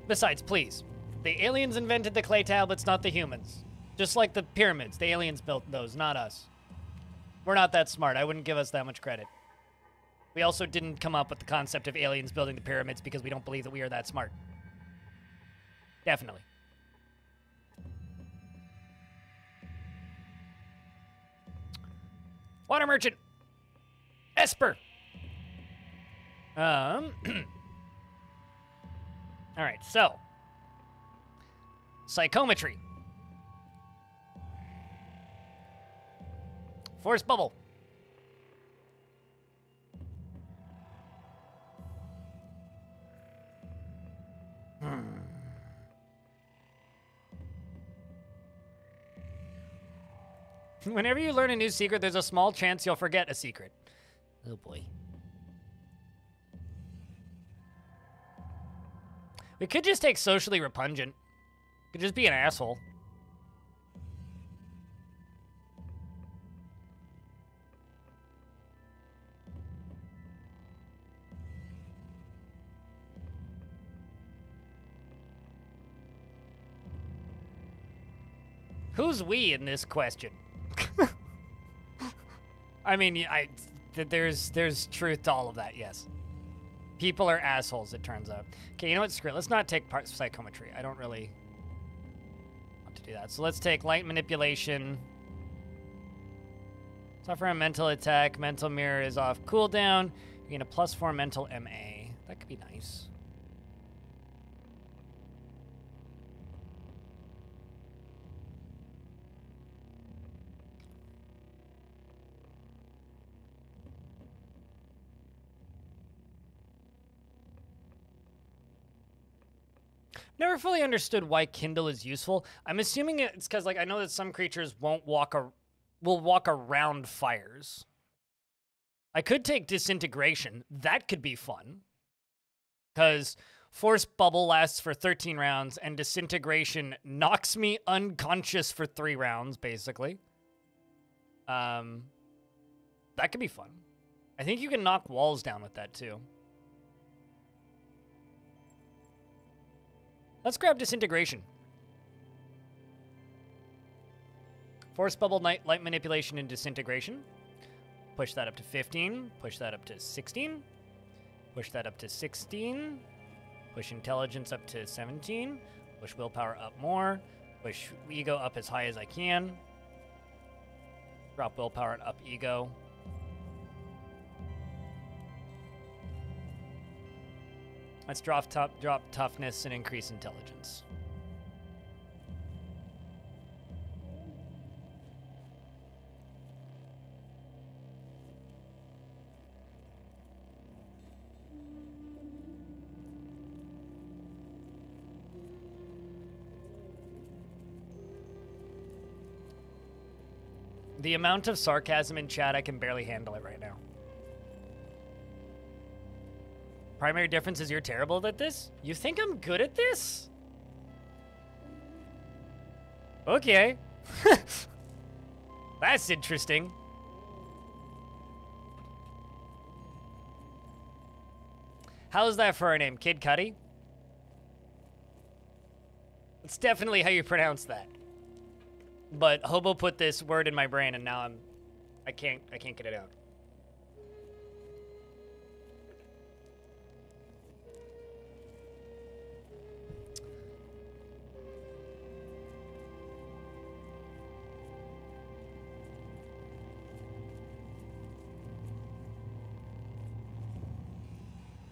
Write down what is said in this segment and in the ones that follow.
Besides, please. The aliens invented the clay tablets, not the humans. Just like the pyramids. The aliens built those, not us. We're not that smart. I wouldn't give us that much credit. We also didn't come up with the concept of aliens building the pyramids because we don't believe that we are that smart. Definitely. Water merchant. Esper. All right, so. Psychometry. Force bubble. Whenever you learn a new secret, there's a small chance you'll forget a secret. Oh boy. We could just take socially repugnant. Could just be an asshole. Who's we in this question? I mean, there's truth to all of that, yes. People are assholes, it turns out. Okay, you know what? Screw it. Let's not take part psychometry. I don't really want to do that. So let's take light manipulation. Suffer a mental attack. Mental mirror is off cooldown. You gain a +4 mental MA. That could be nice. Never fully understood why Kindle is useful. I'm assuming it's because, like, I know that some creatures will walk around fires. I could take disintegration. That could be fun. Because force bubble lasts for 13 rounds, and disintegration knocks me unconscious for 3 rounds, basically. That could be fun. I think you can knock walls down with that, too. Let's grab disintegration. Force bubble, light manipulation, and disintegration. Push that up to 15. Push that up to 16. Push that up to 16. Push intelligence up to 17. Push willpower up more. Push ego up as high as I can. Drop willpower and up ego. Let's drop toughness and increase intelligence. The amount of sarcasm in chat, I can barely handle it right now. Primary difference is you're terrible at this? You think I'm good at this? Okay. That's interesting. How's that for our name? Kid Quddy? It's definitely how you pronounce that. But Hobo put this word in my brain and now I can't get it out.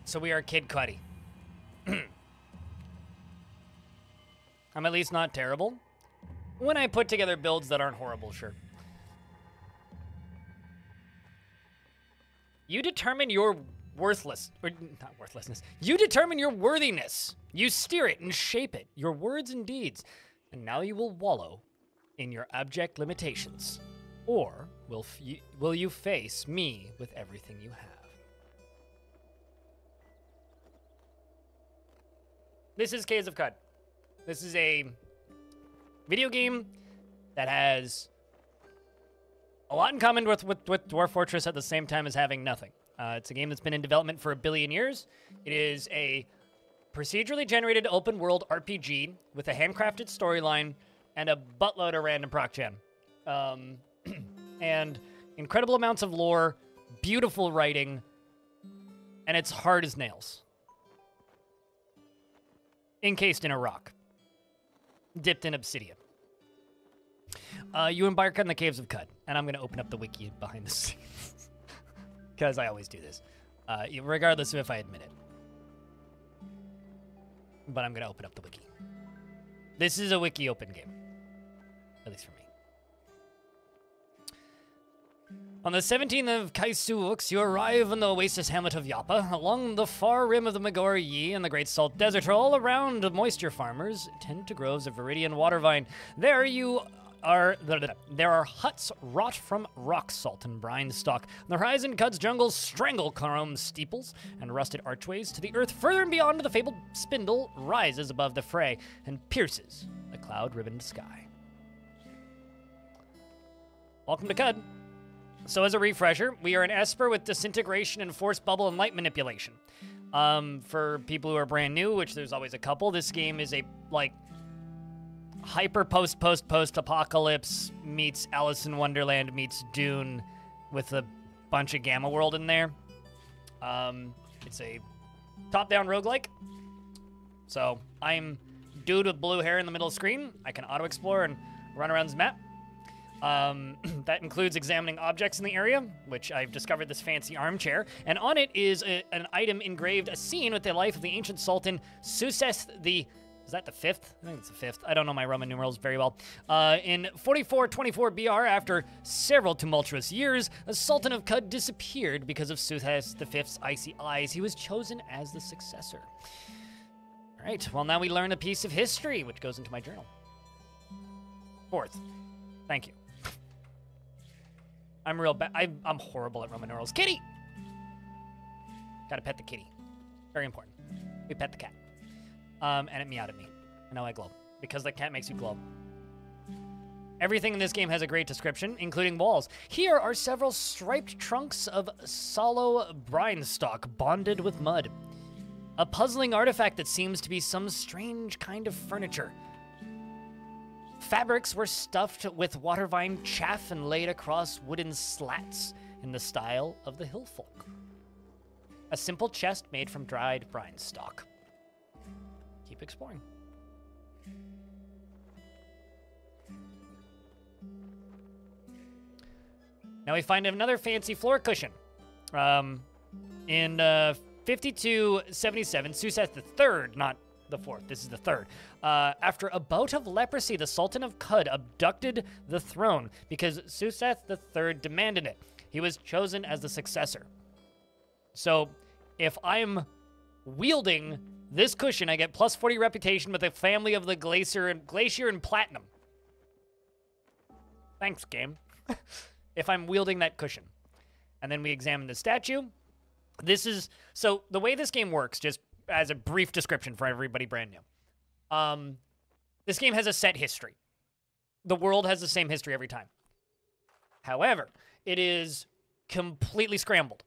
So we are Kid Quddy. I'm at least not terrible. When I put together builds that aren't horrible, sure. You determine your not worthlessness. You determine your worthiness. You steer it and shape it, your words and deeds. And now you will wallow in your abject limitations. Or will you face me with everything you have? This is Caves of Qud. This is a video game that has a lot in common with Dwarf Fortress at the same time as having nothing. It's a game that's been in development for 1 billion years. It is a Procedurally generated open world RPG with a handcrafted storyline and a buttload of random proc gen. And incredible amounts of lore, beautiful writing, and it's hard as nails. Encased in a rock. Dipped in obsidian. You embark on the Caves of Quddy, and I'm going to open up the wiki behind the scenes. Because I always do this. Regardless of if I admit it. But I'm going to open up the wiki. This is a wiki open game. At least for me. On the 17th of Kaisuux, you arrive in the oasis hamlet of Yapa. Along the far rim of the Magor Yi and the Great Salt Desert are all around moisture farmers tend to groves of viridian water vine. There are huts wrought from rock salt and brine stock. The horizon Qud's jungles strangle chrome steeples and rusted archways to the earth. Further and beyond, the fabled spindle rises above the fray and pierces the cloud-ribboned sky. Welcome to Quddy. So as a refresher, we are an Esper with disintegration and force bubble and light manipulation. For people who are brand new, which there's always a couple, this game is a, like, hyper post-apocalypse meets Alice in Wonderland meets Dune with a bunch of Gamma World in there. It's a top-down roguelike. So I'm dude with blue hair in the middle of the screen. I can auto-explore and run around this map. That includes examining objects in the area, which I've discovered this fancy armchair, and on it is an item engraved, a scene with the life of the ancient Sultan Suseth the... Is that the 5th? I think it's the 5th. I don't know my Roman numerals very well. In 4424 BR, after several tumultuous years, the Sultan of Quddy disappeared because of Suseth V's icy eyes. He was chosen as the successor. All right, well, now we learn a piece of history, which goes into my journal. 4th. Thank you. I'm real bad. I'm horrible at Roman numerals. Kitty! Gotta pet the kitty. Very important. We pet the cat. And it meowed at me. And now I glow. Because the cat makes you glow. Everything in this game has a great description, including walls. Here are several striped trunks of sallow brine stalk bonded with mud. A puzzling artifact that seems to be some strange kind of furniture. Fabrics were stuffed with water vine chaff and laid across wooden slats in the style of the hill folk. A simple chest made from dried brine stalk. Keep exploring. Now we find another fancy floor cushion. In 5277, Suseth III, not the 4th, this is the 3rd. After a bout of leprosy, the Sultan of Quddy abducted the throne because Suseth III demanded it. He was chosen as the successor. So, if I'm wielding this cushion, I get plus 40 reputation with the family of the Glacier and Platinum. Thanks, game. If I'm wielding that cushion. And then we examine the statue. So the way this game works, just as a brief description for everybody brand new. This game has a set history. The world has the same history every time. However, it is completely scrambled.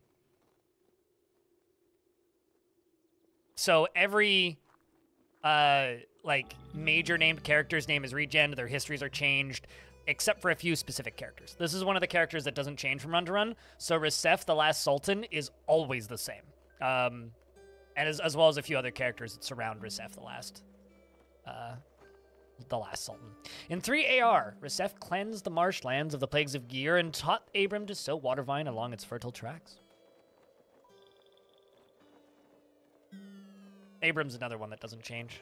So every, major named character's name is regened, their histories are changed, except for a few specific characters. This is one of the characters that doesn't change from run to run, so Recef, the last Sultan, is always the same. And as well as a few other characters that surround Recef, the last Sultan. In 3 AR, Recef cleansed the marshlands of the plagues of Gear and taught Abram to sow water vine along its fertile tracks. Abram's another one that doesn't change.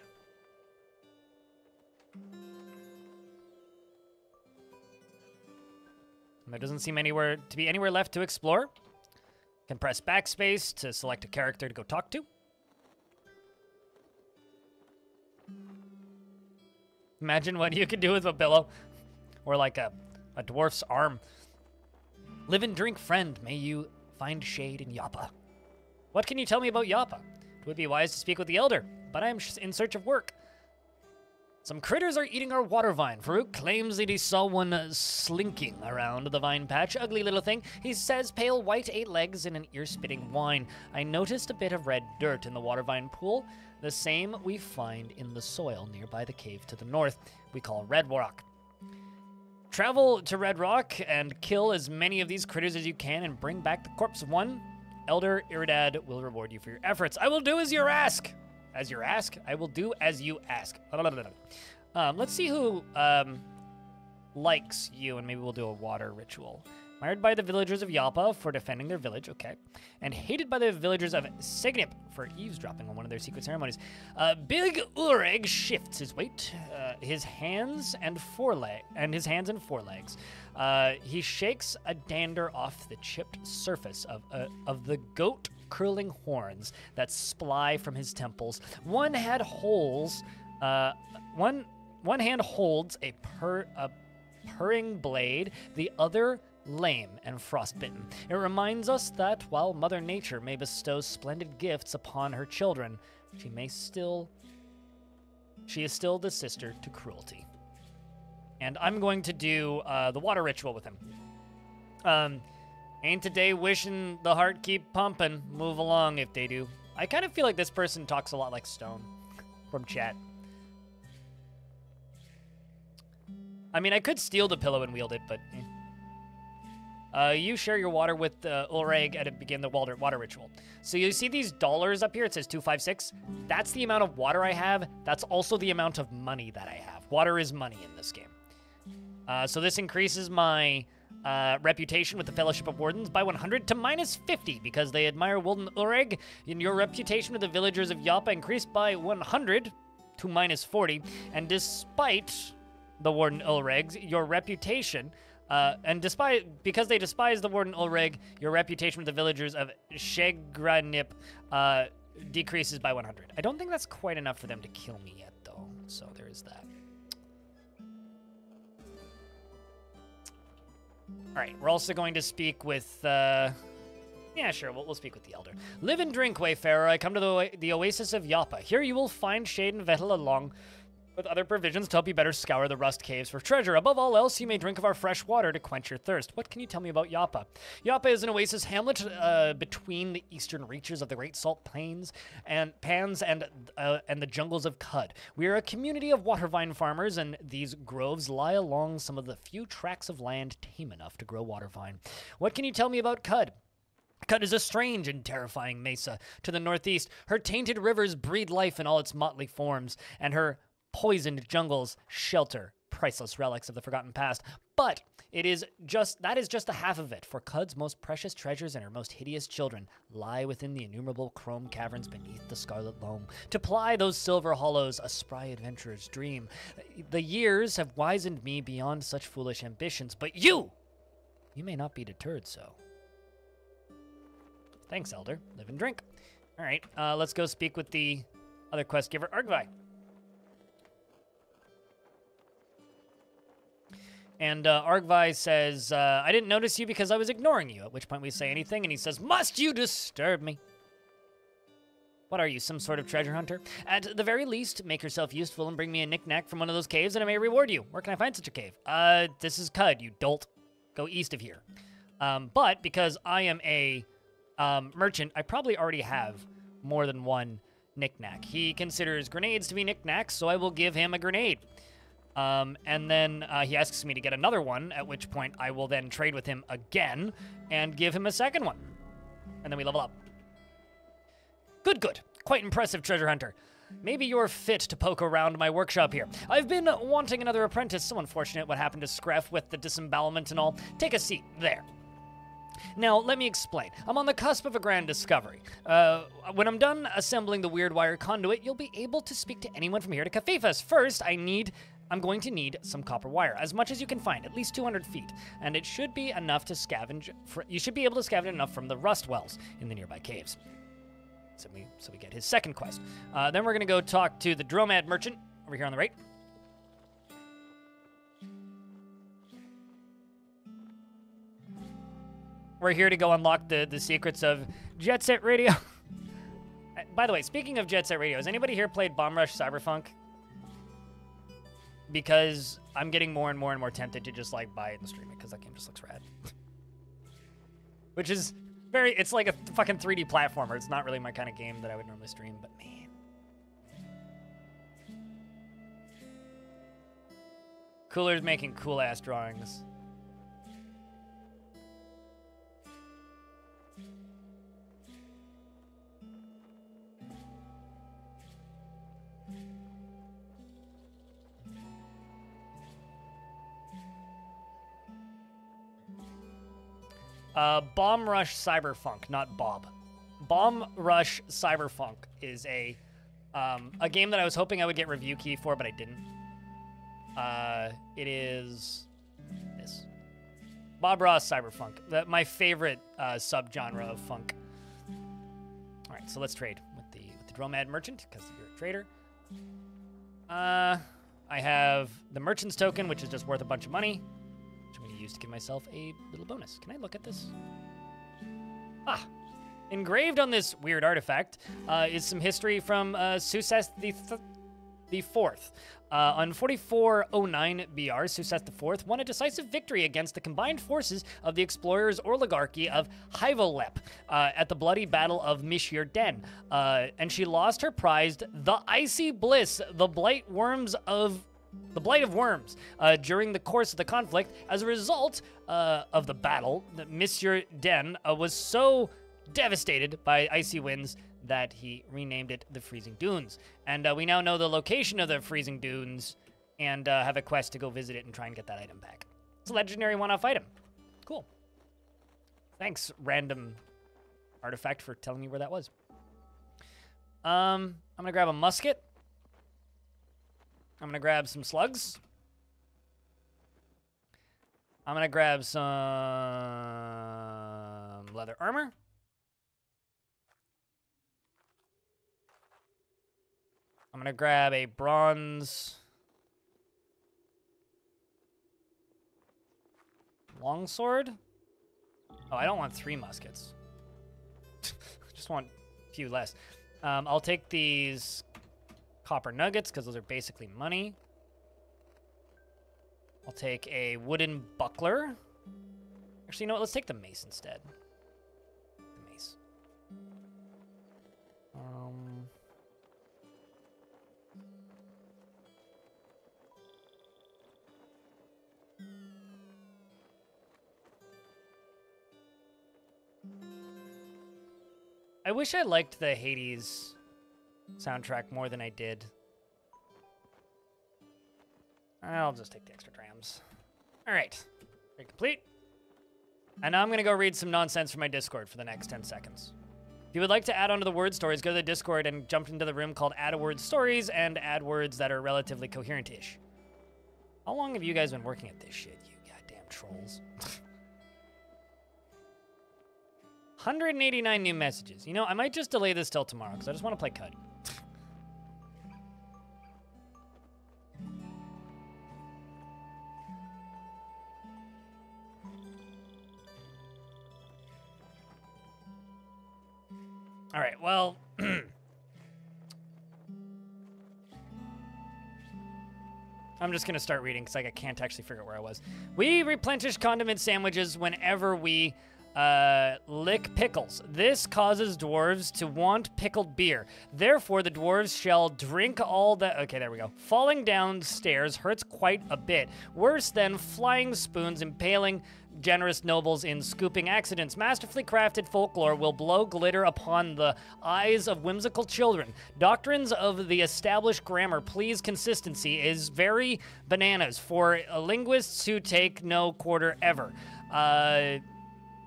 There doesn't seem to be anywhere left to explore. Can press backspace to select a character to go talk to. Imagine what you could do with a pillow. Or like a dwarf's arm. Live and drink, friend. May you find shade in Yapa. What can you tell me about Yapa? It would be wise to speak with the elder, but I am in search of work. Some critters are eating our water vine. Farouk claims that he saw one slinking around the vine patch. Ugly little thing. He says pale white 8 legs and an ear-spitting whine. I noticed a bit of red dirt in the water vine pool. The same we find in the soil nearby the cave to the north. We call Red Rock. Travel to Red Rock and kill as many of these critters as you can and bring back the corpse of one. Elder Iridad will reward you for your efforts. I will do as you ask. As you ask? I will do as you ask. Let's see who likes you, and maybe we'll do a water ritual. Admired by the villagers of Yapa for defending their village, okay. And hated by the villagers of Segnip for eavesdropping on one of their secret ceremonies. Big Ulreg shifts his weight, his hands and forelegs. He shakes a dander off the chipped surface of the goat curling horns that sply from his temples. One hand holds a purring blade, the other lame and frostbitten. It reminds us that while Mother Nature may bestow splendid gifts upon her children, she is still the sister to cruelty. And I'm going to do the water ritual with him. Ain't today wishing the heart keep pumping. Move along if they do. I kind of feel like this person talks a lot like Stone from chat. I mean, I could steal the pillow and wield it, but you share your water with Ulreg and begin the water ritual. So you see these dollars up here? It says 256. That's the amount of water I have. That's also the amount of money that I have. Water is money in this game. So this increases my reputation with the Fellowship of Wardens by 100 to -50 because they admire Warden Ulreg. And your reputation with the villagers of Yapa increased by 100 to -40. And despite the Warden Ulreg, your reputation, because they despise the Warden Ulreg, your reputation with the villagers of Shegranip decreases by 100. I don't think that's quite enough for them to kill me yet, though. So there is that. All right, we're also going to speak with, yeah, sure, we'll speak with the Elder. Live and drink, Wayfarer. I come to the Oasis of Yapa. Here you will find shade and vettle along with other provisions to help you better scour the rust caves for treasure. Above all else, you may drink of our fresh water to quench your thirst. What can you tell me about Yapa? Yapa is an oasis hamlet between the eastern reaches of the Great Salt Plains and the jungles of Qud. We are a community of water vine farmers, and these groves lie along some of the few tracts of land tame enough to grow water vine. What can you tell me about Qud? Qud is a strange and terrifying mesa to the northeast. Her tainted rivers breed life in all its motley forms, and her poisoned jungles shelter priceless relics of the forgotten past. But that is just the half of it, for Qud's most precious treasures and her most hideous children lie within the innumerable chrome caverns beneath the scarlet loam. To ply those silver hollows, a spry adventurer's dream. The years have wizened me beyond such foolish ambitions, but you may not be deterred so. Thanks, Elder. Live and drink. All right, let's go speak with the other quest giver, Argvi. And Argvi says, I didn't notice you because I was ignoring you, at which point we say anything, and he says, must you disturb me? What are you, some sort of treasure hunter? At the very least, make yourself useful and bring me a knick-knack from one of those caves, and I may reward you. Where can I find such a cave? This is Qud, you dolt. Go east of here. But because I am a merchant, I probably already have more than one knick-knack. He considers grenades to be knick-knacks, so I will give him a grenade. And then he asks me to get another one, at which point I will then trade with him again and give him a second one. And then we level up. Good, good. Quite impressive, treasure hunter. Maybe you're fit to poke around my workshop here. I've been wanting another apprentice. So unfortunate what happened to Scref with the disembowelment and all. Take a seat. There. Now, let me explain. I'm on the cusp of a grand discovery. When I'm done assembling the weird wire conduit, you'll be able to speak to anyone from here to Cafefas. First, I'm going to need some copper wire, as much as you can find, at least 200 feet, and it should be enough to scavenge. You should be able to scavenge enough from the rust wells in the nearby caves. So we get his second quest. Then we're gonna go talk to the Dromad merchant over here on the right. We're here to go unlock the secrets of Jet Set Radio. By the way, speaking of Jet Set Radio, has anybody here played Bomb Rush Cyberpunk? because I'm getting more and more and more tempted to just like buy it and stream it because that game just looks rad. Which is it's like a fucking 3D platformer. It's not really my kind of game that I would normally stream, but man. Cooler's making cool ass drawings. Bomb Rush Cyberfunk, not Bob. Bomb Rush Cyberfunk is a game that I was hoping I would get review key for, but I didn't. It is this. Bob Ross Cyberfunk, my favorite subgenre of funk. All right, so let's trade with the Dromad Merchant because you're a trader. I have the Merchant's token, which is just worth a bunch of money, which I'm going to use to give myself a little bonus. Can I look at this? Ah, engraved on this weird artifact is some history from Suses the Fourth. On 4409 BR, Suses IV won a decisive victory against the combined forces of the explorers oligarchy of Hyvolep at the bloody Battle of Mishir Den, and she lost her prized, the Icy Bliss, the Blight of Worms, during the course of the conflict. As a result of the battle, Mishir Den was so devastated by icy winds that he renamed it the Freezing Dunes. And we now know the location of the Freezing Dunes and have a quest to go visit it and try and get that item back. It's a legendary one-off item. Cool. Thanks, random artifact, for telling me where that was. I'm going to grab a musket. I'm going to grab some slugs. I'm going to grab some leather armor. I'm going to grab a bronze longsword. Oh, I don't want 3 muskets. I just want a few less. I'll take these copper nuggets because those are basically money. I'll take a wooden buckler. Actually, you know what? Let's take the mace instead. The mace. I wish I liked the Hades soundtrack more than I did. I'll just take the extra trams. All right, very complete. And now I'm gonna go read some nonsense from my Discord for the next 10 seconds. If you would like to add on to the word stories, go to the Discord and jump into the room called Add a Word Stories and add words that are relatively coherent-ish. How long have you guys been working at this shit, you goddamn trolls? 189 new messages. You know, I might just delay this till tomorrow because I just want to play Quddy. All right, well, I'm just going to start reading because I can't actually figure out where I was. We replenish condiment sandwiches whenever we lick pickles. This causes dwarves to want pickled beer. Therefore, the dwarves shall drink all that... Okay, there we go. Falling downstairs hurts quite a bit. Worse than flying spoons impaling generous nobles in scooping accidents. Masterfully crafted folklore will blow glitter upon the eyes of whimsical children. Doctrines of the established grammar please consistency is very bananas for linguists who take no quarter ever.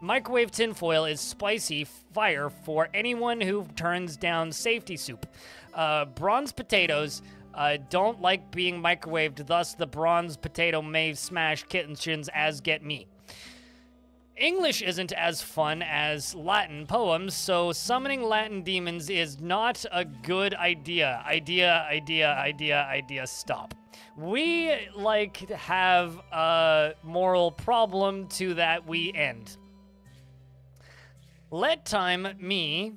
Microwave tinfoil is spicy fire for anyone who turns down safety soup. Bronze potatoes don't like being microwaved, thus the bronze potato may smash kitchens as get me. English isn't as fun as Latin poems, so summoning Latin demons is not a good idea. Idea, stop. We, like, have a moral problem to that we end. Let time me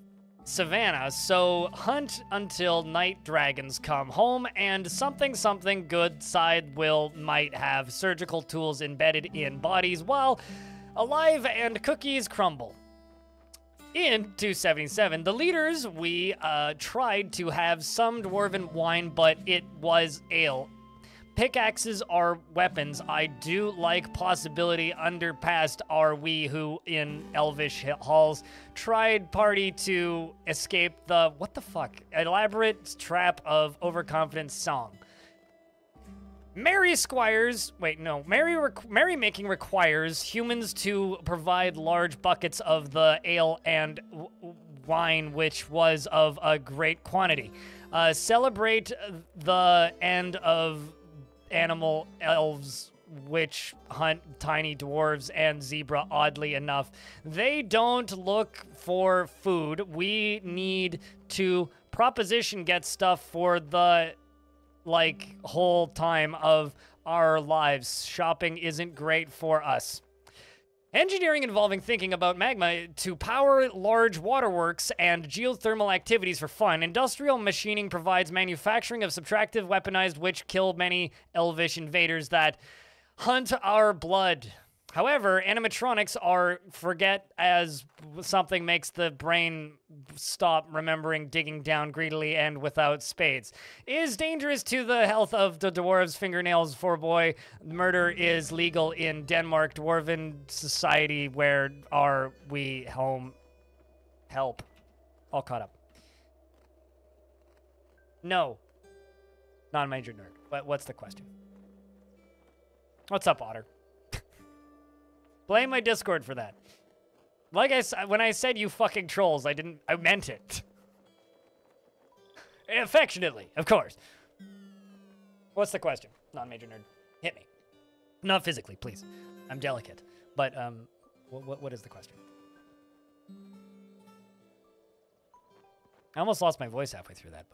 savannah, so hunt until night dragons come home and something good side might have surgical tools embedded in bodies while alive and cookies crumble. In 277, the leaders, we tried to have some dwarven wine, but it was ale. Pickaxes are weapons. I do like possibility underpassed are we who in elvish halls tried party to escape the, what the fuck, elaborate trap of overconfident song. Merrymaking requires humans to provide large buckets of the ale and wine, which was of a great quantity. Celebrate the end of animal elves, which hunt tiny dwarves and zebra, oddly enough. They don't look for food. We need to proposition get stuff for the whole time of our lives. Shopping isn't great for us. Engineering involving thinking about magma to power large waterworks and geothermal activities for fun. Industrial machining provides manufacturing of subtractive weaponized which kill many elvish invaders that hunt our blood. However, animatronics are forget as something makes the brain stop remembering digging down greedily and without spades. Is dangerous to the health of the dwarves' fingernails for boy. Murder is legal in Denmark. Dwarven society, where are we home? Help. All caught up. No. Non-major nerd. But what's the question? What's up, Otter? Blame my Discord for that. Like I said, when I said you fucking trolls, I meant it. Affectionately, of course. What's the question? Non-major nerd. Hit me. Not physically, please. I'm delicate. But, what is the question? I almost lost my voice halfway through that.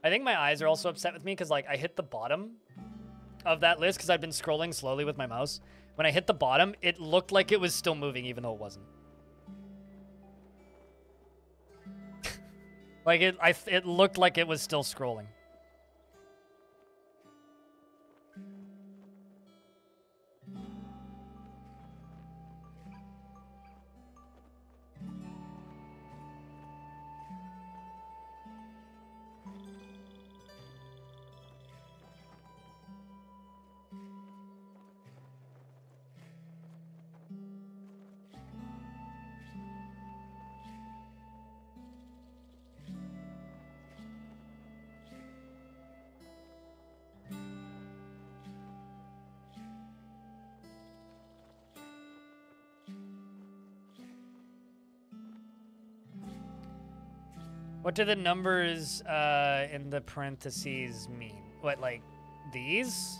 I think my eyes are also upset with me because, I hit the bottom of that list because I've been scrolling slowly with my mouse. When I hit the bottom, it looked like it was still moving even though it wasn't. It looked like it was still scrolling. What do the numbers in the parentheses mean? What, these?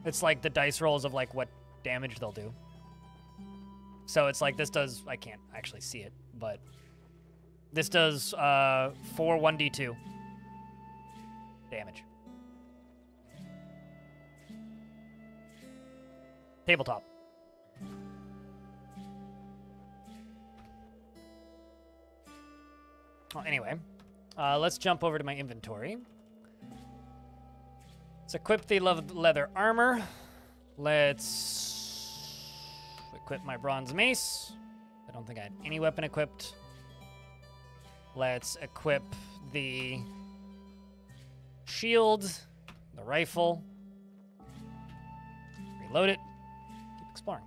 It's the dice rolls of what damage they'll do. So it's this does, I can't actually see it, but this does 4 1d2 damage. Tabletop. Well, anyway, let's jump over to my inventory. Let's equip the leather armor. Let's equip my bronze mace. I don't think I had any weapon equipped. Let's equip the shield, the rifle. Reload it. Keep exploring.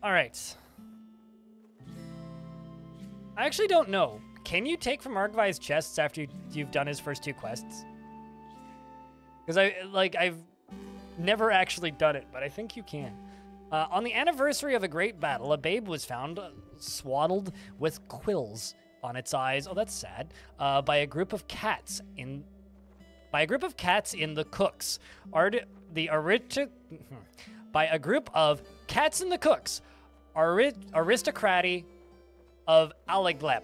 All right. I actually don't know. Can you take from Argvai's chests after you've done his first 2 quests? Because I've never actually done it, but I think you can. On the anniversary of a great battle, a babe was found swaddled with quills on its eyes. Oh, that's sad. By a group of cats in the cooks. By a group of cats in the cooks. Aristocracy of Algalep.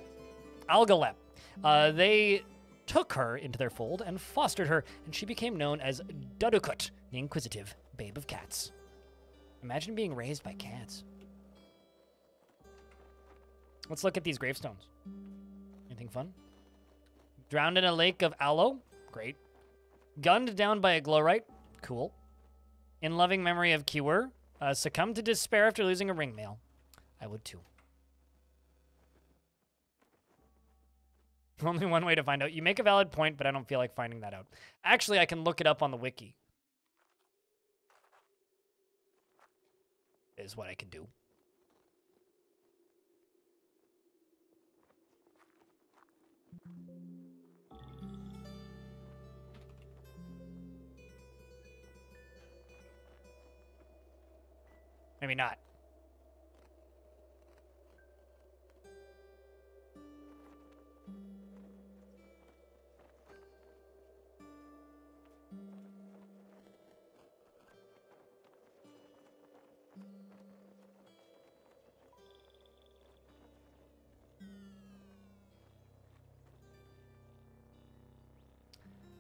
They took her into their fold and fostered her, and she became known as Dudukut, the inquisitive babe of cats. Imagine being raised by cats. Let's look at these gravestones. Anything fun? Drowned in a lake of aloe? Great. Gunned down by a glowrite? Cool. In loving memory of Kiwer? Succumbed to despair after losing a ringmail? I would too. Only one way to find out. You make a valid point, but I don't feel like finding that out. Actually, I can look it up on the wiki. Is what I can do. Maybe not.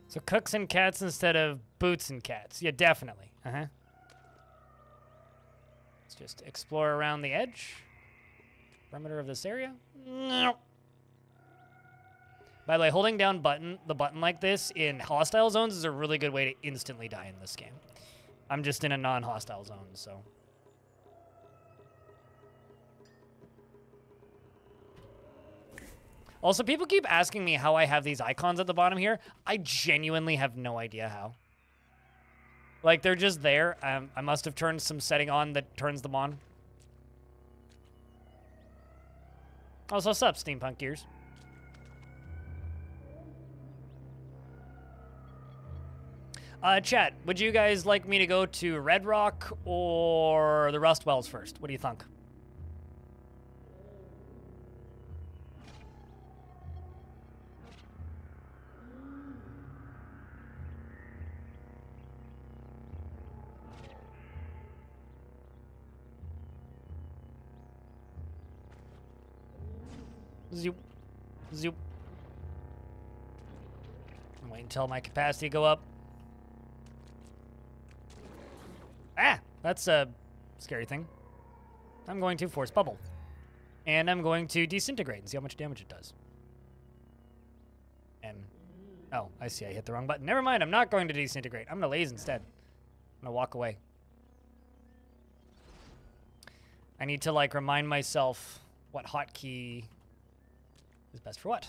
So cooks and cats instead of boots and cats. Yeah, definitely. Uh-huh. Let's just explore around the edge. Perimeter of this area. No. By the way, holding down the button like this in hostile zones is a really good way to instantly die in this game. I'm just in a non-hostile zone, so. Also, people keep asking me how I have these icons at the bottom here. I genuinely have no idea how. Like, they're just there. I must have turned some setting on that turns them on. Also, what's up, Steampunk Gears? Chat, would you guys like me to go to Red Rock or the Rust Wells first? What do you think? Zoop. Zoop. Wait until my capacity go up. Ah! That's a scary thing. I'm going to Force Bubble. And I'm going to Disintegrate and see how much damage it does. And... oh, I see. I hit the wrong button. Never mind. I'm not going to Disintegrate. I'm going to Laze instead. I'm going to walk away. I need to, like, remind myself what hotkey is best for what.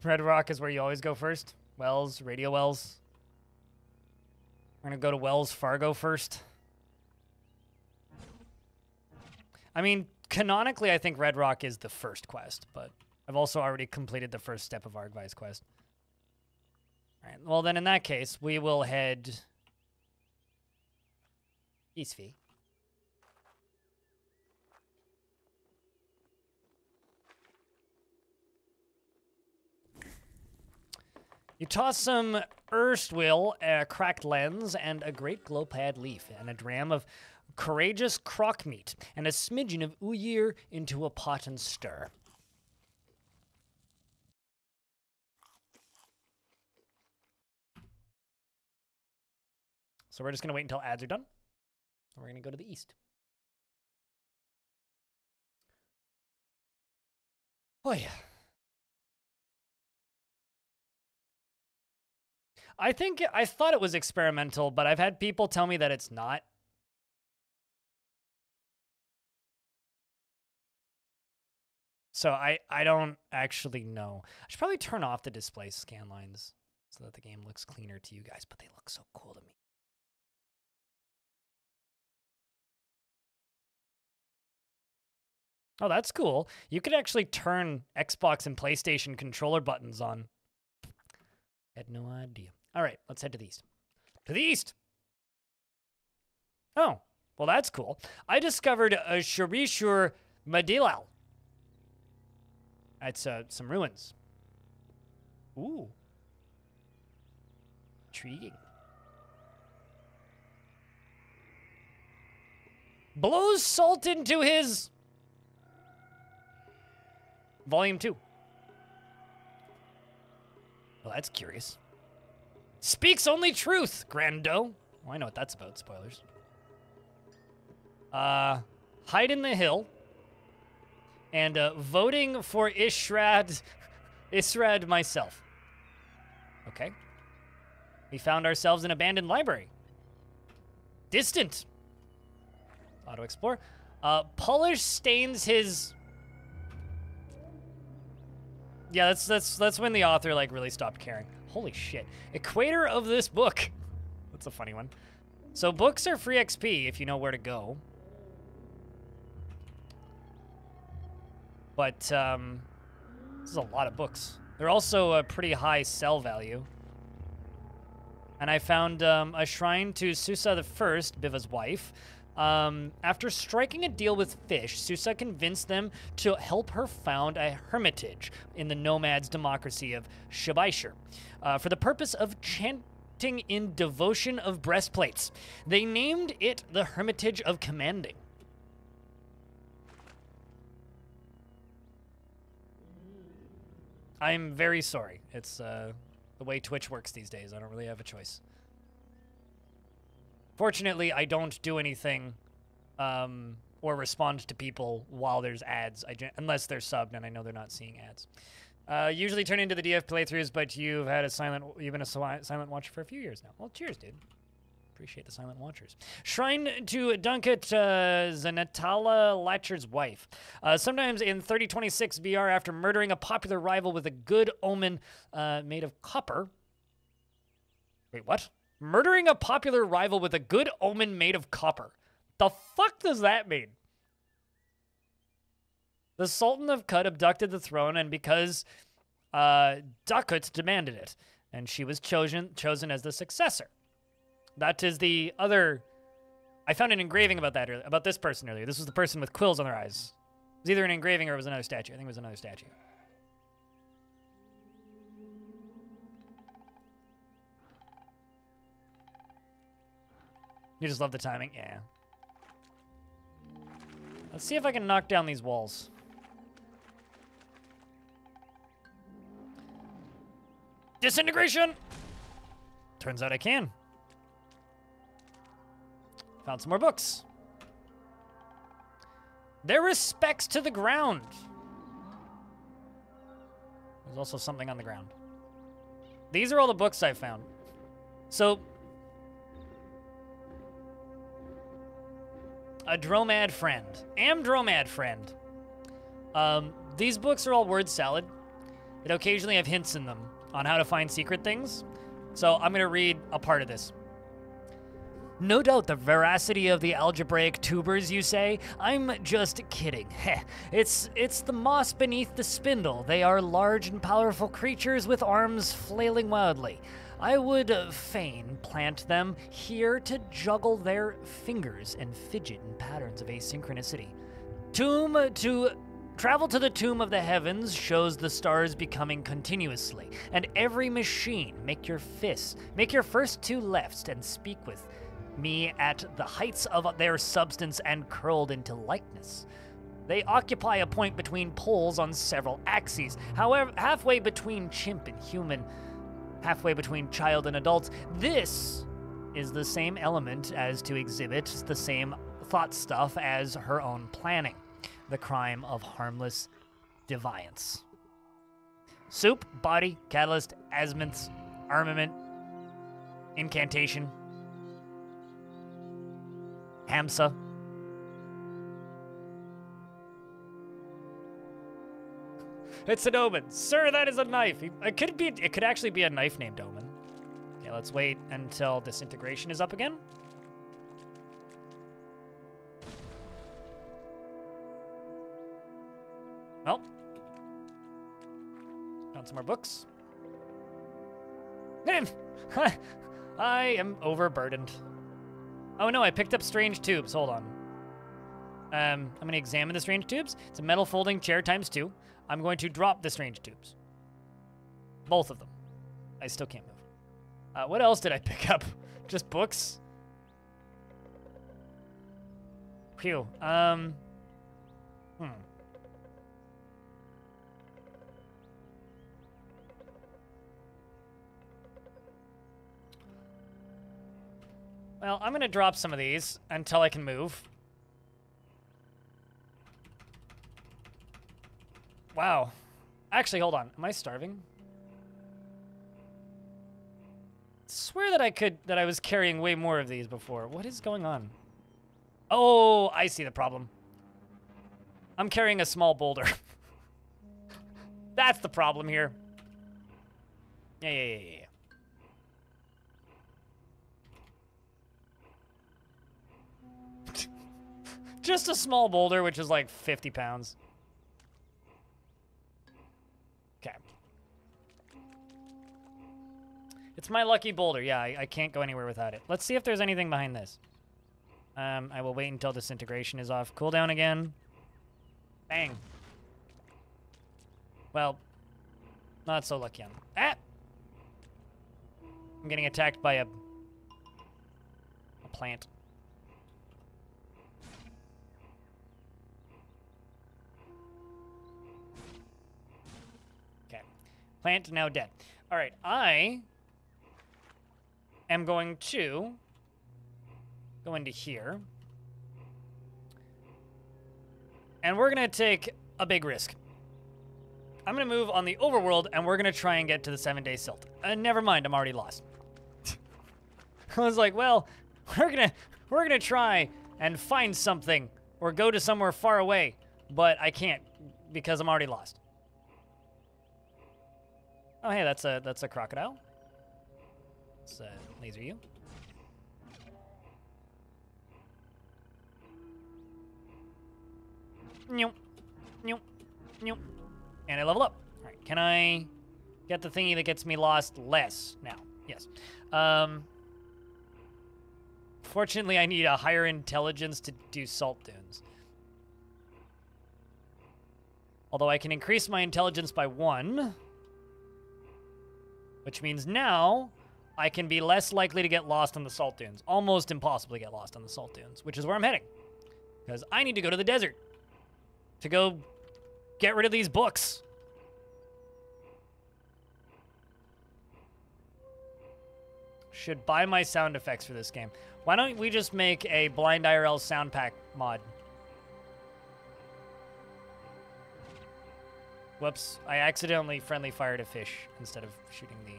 Red Rock is where you always go first. Wells, Radio Wells. We're gonna go to Wells Fargo first. I mean, canonically, I think Red Rock is the first quest, but I've also already completed the first step of Argvi's quest. All right, well then in that case, we will head East V. You toss some Erstwheel, a cracked lens, and a great glowpad leaf, and a dram of courageous crock meat, and a smidgen of Uyir into a pot and stir. So we're just going to wait until ads are done. And we're going to go to the east. Oh, yeah. I thought it was experimental, but I've had people tell me that it's not. So I don't actually know. I should probably turn off the display scan lines so that the game looks cleaner to you guys, but they look so cool to me. Oh, that's cool. You could actually turn Xbox and PlayStation controller buttons on. Had no idea. All right, let's head to the east. To the east! Oh, well, that's cool. I discovered a Shurishur Madilal. That's some ruins. Ooh. Intriguing. blows salt into his Volume 2. Well, that's curious. Speaks only truth, Grando. Oh, I know what that's about. Spoilers. Hide in the hill. And voting for Ishrad myself. Okay. We found ourselves in an abandoned library. Distant. Auto explore. Polish stains his. Yeah, that's when the author like really stopped caring. Holy shit. Equator of this book. That's a funny one. So books are free XP if you know where to go. But this is a lot of books. They're also a pretty high sell value. And I found a shrine to Susa the First, Biva's wife. After striking a deal with Fish, Susa convinced them to help her found a hermitage in the nomads' democracy of Shabaishir for the purpose of chanting in devotion of breastplates. They named it the Hermitage of Commanding. I'm very sorry. It's the way Twitch works these days. I don't really have a choice. Fortunately, I don't do anything or respond to people while there's ads, unless they're subbed and I know they're not seeing ads. Usually turn into the DF playthroughs, but you've been a silent watcher for a few years now. Well, cheers, dude. Appreciate the silent watchers. Shrine to Duncat Zanatala Latcher's wife. Sometimes in 3026 BR, after murdering a popular rival with a good omen made of copper. Wait, what? Murdering a popular rival with a good omen made of copper. The fuck does that mean? The Sultan of Qud abducted the throne, and because Dukut demanded it, and she was chosen as the successor. That is the other. I found an engraving about that earlier, about this person earlier. This was the person with quills on their eyes. It was either an engraving or it was another statue. I think it was another statue. You just love the timing? Yeah. Let's see if I can knock down these walls. Disintegration! Turns out I can. Found some more books. Their respects to the ground. There's also something on the ground. These are all the books I found. So, a Dromad friend. Dromad friend. These books are all word salad. They occasionally have hints in them on how to find secret things. So I'm going to read a part of this. No doubt the veracity of the algebraic tubers, you say? I'm just kidding. Heh. It's the moss beneath the spindle. They are large and powerful creatures with arms flailing wildly. I would fain plant them here to juggle their fingers and fidget in patterns of asynchronicity. Travel to the tomb of the heavens shows the stars becoming continuously, and every machine make your first two lefts and speak with me at the heights of their substance and curled into likeness. They occupy a point between poles on several axes, however, halfway between chimp and human, halfway between child and adult. This is the same element as to exhibit the same thought stuff as her own planning. The crime of harmless deviance. Soup, body, catalyst, azimuth, armament, incantation, Hamsa. It's an omen. Sir, that is a knife. It could actually be a knife named Omen. Okay, let's wait until disintegration is up again. Well, found some more books. I am overburdened. Oh no, I picked up strange tubes. Hold on. I'm going to examine the strange tubes. It's a metal folding chair ×2. I'm going to drop the strange tubes. Both of them. I still can't move. What else did I pick up? Just books? Phew. Well, I'm gonna drop some of these until I can move. Wow. Actually, hold on. Am I starving? Swear that I was carrying way more of these before. What is going on? Oh, I see the problem. I'm carrying a small boulder. That's the problem here. Yeah. Just a small boulder, which is like 50 pounds. Okay. It's my lucky boulder. Yeah, I can't go anywhere without it. Let's see if there's anything behind this. I will wait until disintegration is off. Cooldown again. Bang. Well, not so lucky. I'm getting attacked by a plant. Okay. Plant now dead. All right, I am going to go into here. And we're going to take a big risk. I'm going to move on the overworld, and we're going to try and get to the 7-day silt. Never mind, I'm already lost. I was like, well, we're gonna try and find something or go to somewhere far away, but I can't because I'm already lost. Oh, hey, that's a crocodile. Let's laser you. Nope. And I level up. All right, can I get the thingy that gets me lost less now? Yes. Fortunately, I need a higher intelligence to do salt dunes. Although I can increase my intelligence by 1. Which means now I can be less likely to get lost on the salt dunes. Almost impossible to get lost on the salt dunes, which is where I'm heading. Because I need to go to the desert to go get rid of these books. Should buy my sound effects for this game. Why don't we just make a Blind IRL sound pack mod? Whoops, I accidentally friendly fired a fish instead of shooting the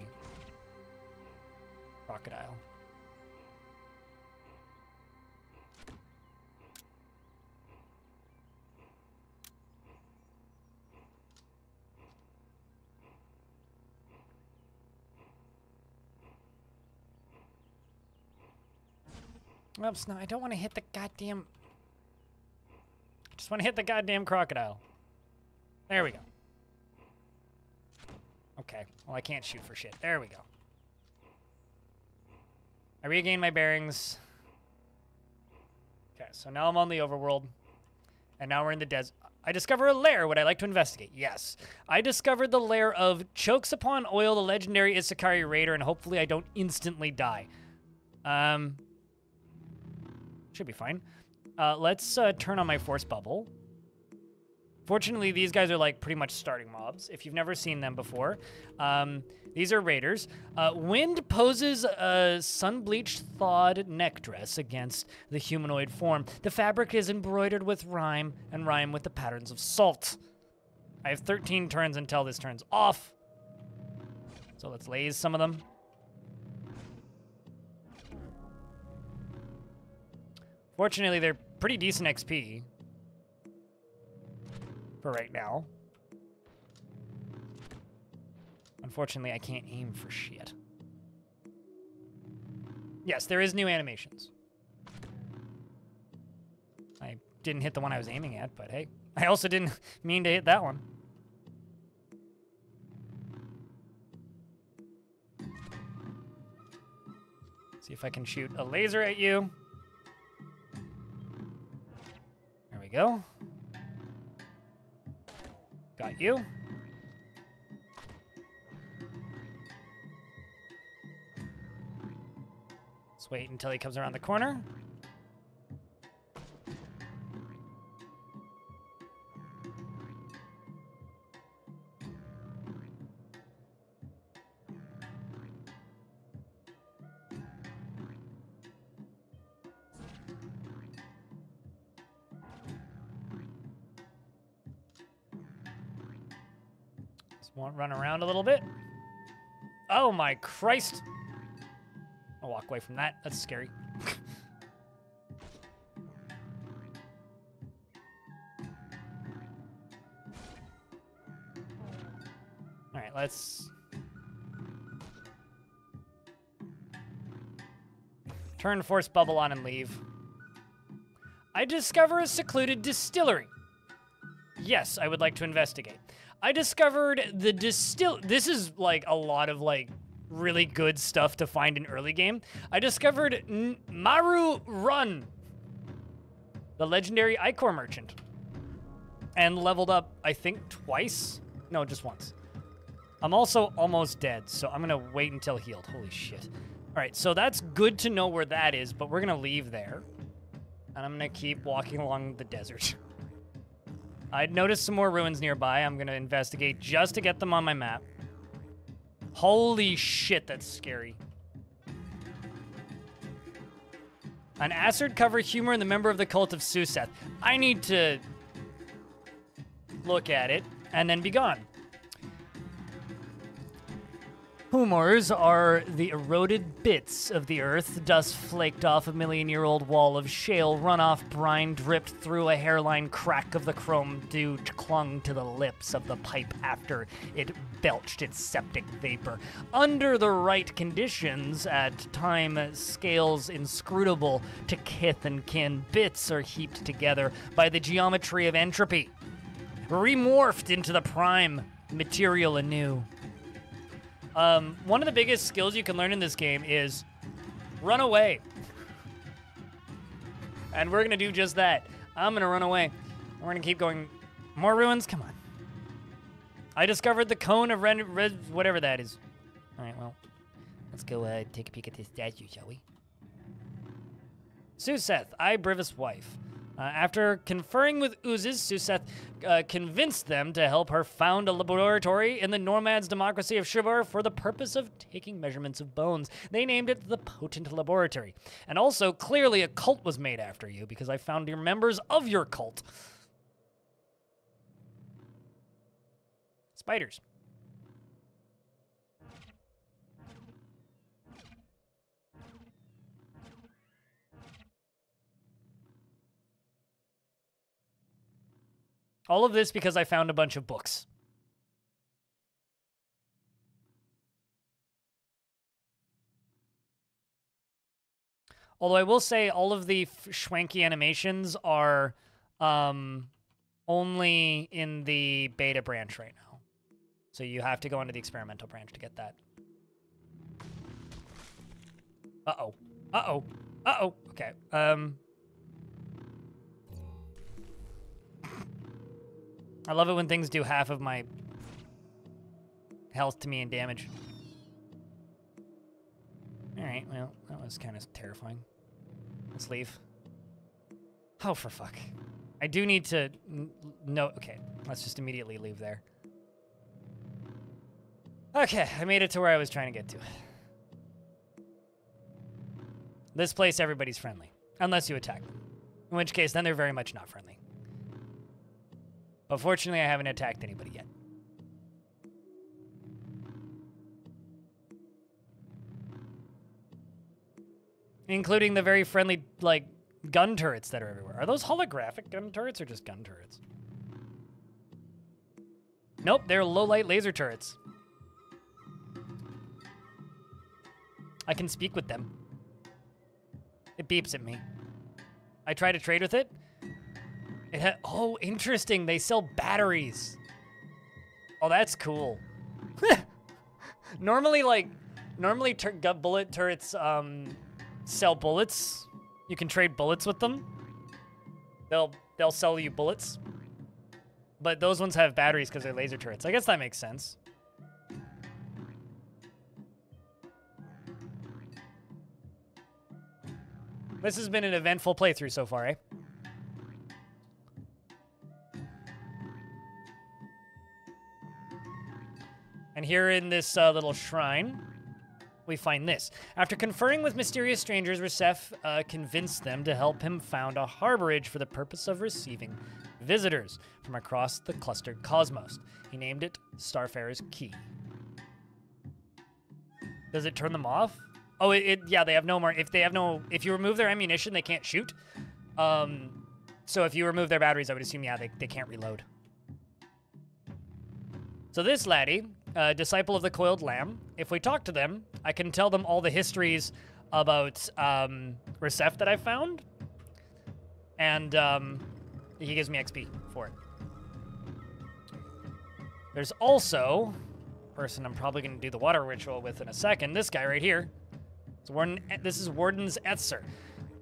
crocodile. Oops, no, I don't want to hit the goddamn... I just want to hit the goddamn crocodile. There we go. Okay, well, I can't shoot for shit. There we go. I regain my bearings. Okay, so now I'm on the overworld. And now we're in the desert. I discover a lair. Would I like to investigate? Yes. I discovered the lair of Chokes Upon Oil, the legendary Isakari Raider, and hopefully I don't instantly die. Should be fine. Let's turn on my force bubble. Fortunately, these guys are like pretty much starting mobs. If you've never seen them before, these are raiders. Wind poses a sun-bleached thawed neck dress against the humanoid form. The fabric is embroidered with rhyme, and rhyme with the patterns of salt. I have 13 turns until this turns off. So let's laze some of them. Fortunately, they're pretty decent XP. For right now. Unfortunately, I can't aim for shit. Yes, there is new animations. I didn't hit the one I was aiming at, but hey. I also didn't mean to hit that one. See if I can shoot a laser at you. There we go. Got you. Let's wait until he comes around the corner. run around a little bit. Oh my Christ. I'll walk away from that. That's scary. All right, let's turn force bubble on and leave. I discover a secluded distillery. Yes, I would like to investigate. I discovered the This is like a lot of like really good stuff to find in early game. I discovered Maru Run, the legendary Ichor merchant, and leveled up, I think, twice. No, just once. I'm also almost dead, so I'm gonna wait until healed. Holy shit. All right, so that's good to know where that is, but we're gonna leave there. And I'm gonna keep walking along the desert. I'd noticed some more ruins nearby. I'm gonna investigate just to get them on my map. Holy shit, that's scary. An acid cover humor in the member of the cult of Suseth. I need to look at it and then be gone. Humors are the eroded bits of the earth, dust flaked off a million-year-old wall of shale, runoff brine dripped through a hairline crack of the chrome dew clung to the lips of the pipe after it belched its septic vapor. Under the right conditions, at time scales inscrutable to kith and kin, bits are heaped together by the geometry of entropy, remorphed into the prime material anew. One of the biggest skills you can learn in this game is run away. And we're gonna do just that. I'm gonna run away. We're gonna keep going. More ruins? Come on. I discovered the cone of red whatever that is. All right, well, let's go take a peek at this statue, shall we? Suseth, I, Brivis' wife. After conferring with Oozes, Suseth convinced them to help her found a laboratory in the Nomad's democracy of Shivur for the purpose of taking measurements of bones. They named it the Potent Laboratory. And also, clearly a cult was made after you, because I found your members of your cult. Spiders. All of this because I found a bunch of books. Although I will say all of the schwanky animations are only in the beta branch right now. So you have to go into the experimental branch to get that. Uh-oh. Uh-oh. Uh-oh. Okay. I love it when things do half of my health to me and damage. All right, well, that was kind of terrifying. Let's leave. Oh, for fuck. I do need to... No, okay, let's just immediately leave there. Okay, I made it to where I was trying to get to. This place, everybody's friendly. Unless you attack them. In which case, then they're very much not friendly. But fortunately, I haven't attacked anybody yet. Including the very friendly, like, gun turrets that are everywhere. Are those holographic gun turrets or just gun turrets? Nope, they're low-light laser turrets. I can speak with them. It beeps at me. I try to trade with it. Oh, interesting. They sell batteries. Oh, that's cool. Normally bullet turrets sell bullets. You can trade bullets with them. They'll sell you bullets. But those ones have batteries because they're laser turrets. I guess that makes sense. This has been an eventful playthrough so far, eh? And here in this little shrine, we find this. After conferring with mysterious strangers, Resef convinced them to help him found a harborage for the purpose of receiving visitors from across the clustered cosmos. He named it Starfarer's Key. Does it turn them off? Oh, yeah, they have no more. If you remove their ammunition, they can't shoot. So if you remove their batteries, I would assume, yeah, they can't reload. So this laddie, disciple of the Coiled Lamb, if we talk to them, I can tell them all the histories about Recef that I found. And he gives me XP for it. There's also a person I'm probably going to do the water ritual with in a second. This guy right here. This is Warden's Esper.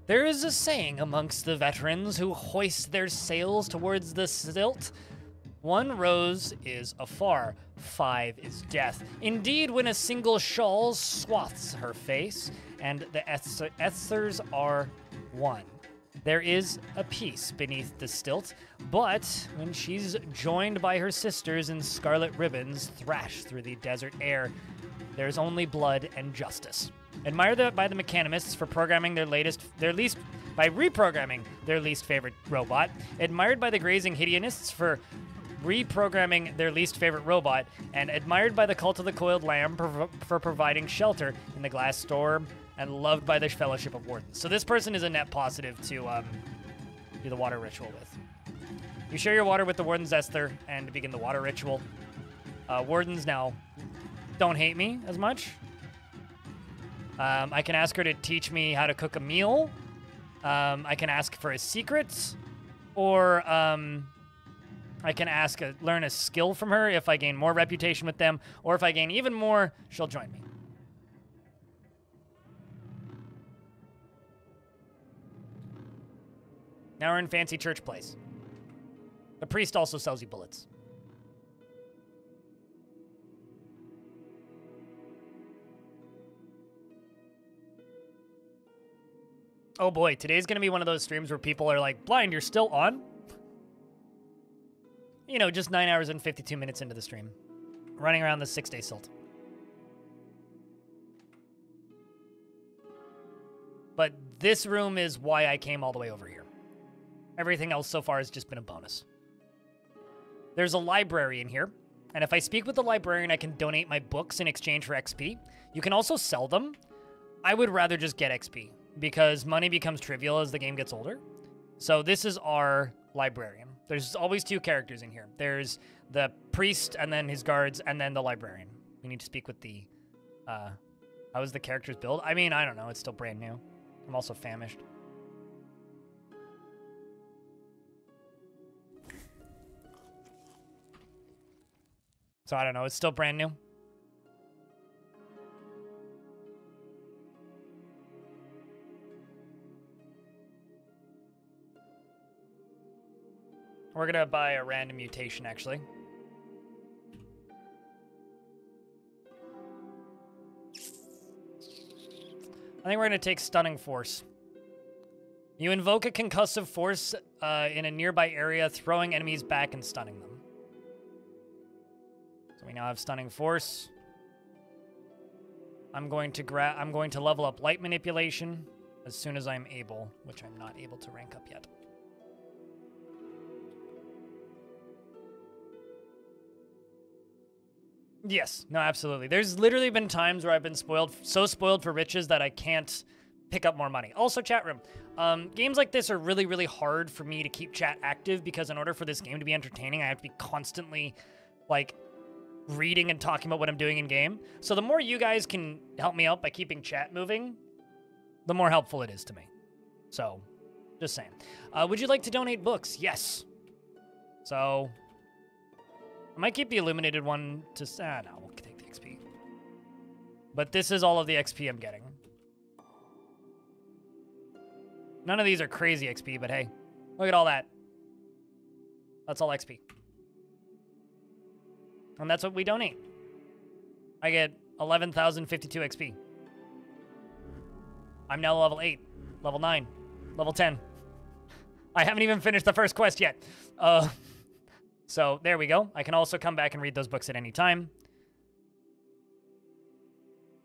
There is a saying amongst the veterans who hoist their sails towards the silt. 1 rose is afar, 5 is death. Indeed, when a single shawl swathes her face, and the Espers are 1. There is a peace beneath the stilt, but when she's joined by her sisters in scarlet ribbons thrash through the desert air, there's only blood and justice. Admired by the mechanimists for reprogramming their least favorite robot. Admired by the grazing hideonists for reprogramming their least favorite robot. And admired by the cult of the Coiled Lamb for providing shelter in the glass storm. And loved by the Fellowship of Wardens. So this person is a net positive to do the water ritual with. You share your water with the Warden's Esper and begin the water ritual. Wardens now don't hate me as much. I can ask her to teach me how to cook a meal. I can ask for a secret. Or I can learn a skill from her if I gain more reputation with them. Or if I gain even more, she'll join me. Now we're in Fancy Church Place. The priest also sells you bullets. Oh boy, today's gonna be one of those streams where people are like, Blind, you're still on? You know, just 9 hours and 52 minutes into the stream. Running around the 6-day silt. But this room is why I came all the way over here. Everything else so far has just been a bonus. There's a library in here, and if I speak with the librarian, I can donate my books in exchange for XP. You can also sell them. I would rather just get XP, because money becomes trivial as the game gets older. So this is our librarian. There's always 2 characters in here. There's the priest, and then his guards, and then the librarian. We need to speak with the... how is the character's build? I mean, I don't know. It's still brand new. I'm also famished. So I don't know, it's still brand new. We're gonna buy a random mutation, actually. I think we're gonna take Stunning Force. You invoke a concussive force in a nearby area, throwing enemies back and stunning them. So we now have Stunning Force. I'm going to level up Light Manipulation as soon as I'm able, which I'm not able to rank up yet. Yes, no, absolutely. There's literally been times where I've been so spoiled for riches that I can't pick up more money. Also, chat room. Games like this are really, really hard for me to keep chat active because in order for this game to be entertaining, I have to be constantly, like, reading and talking about what I'm doing in game. So the more you guys can help me out by keeping chat moving, the more helpful it is to me. So, just saying. Would you like to donate books? Yes. So, I might keep the illuminated one to... no, we'll take the XP. But this is all of the XP I'm getting. None of these are crazy XP, but hey, look at all that. That's all XP. And that's what we donate. I get 11,052 XP. I'm now level 8, level 9, level 10. I haven't even finished the first quest yet. So there we go. I can also come back and read those books at any time.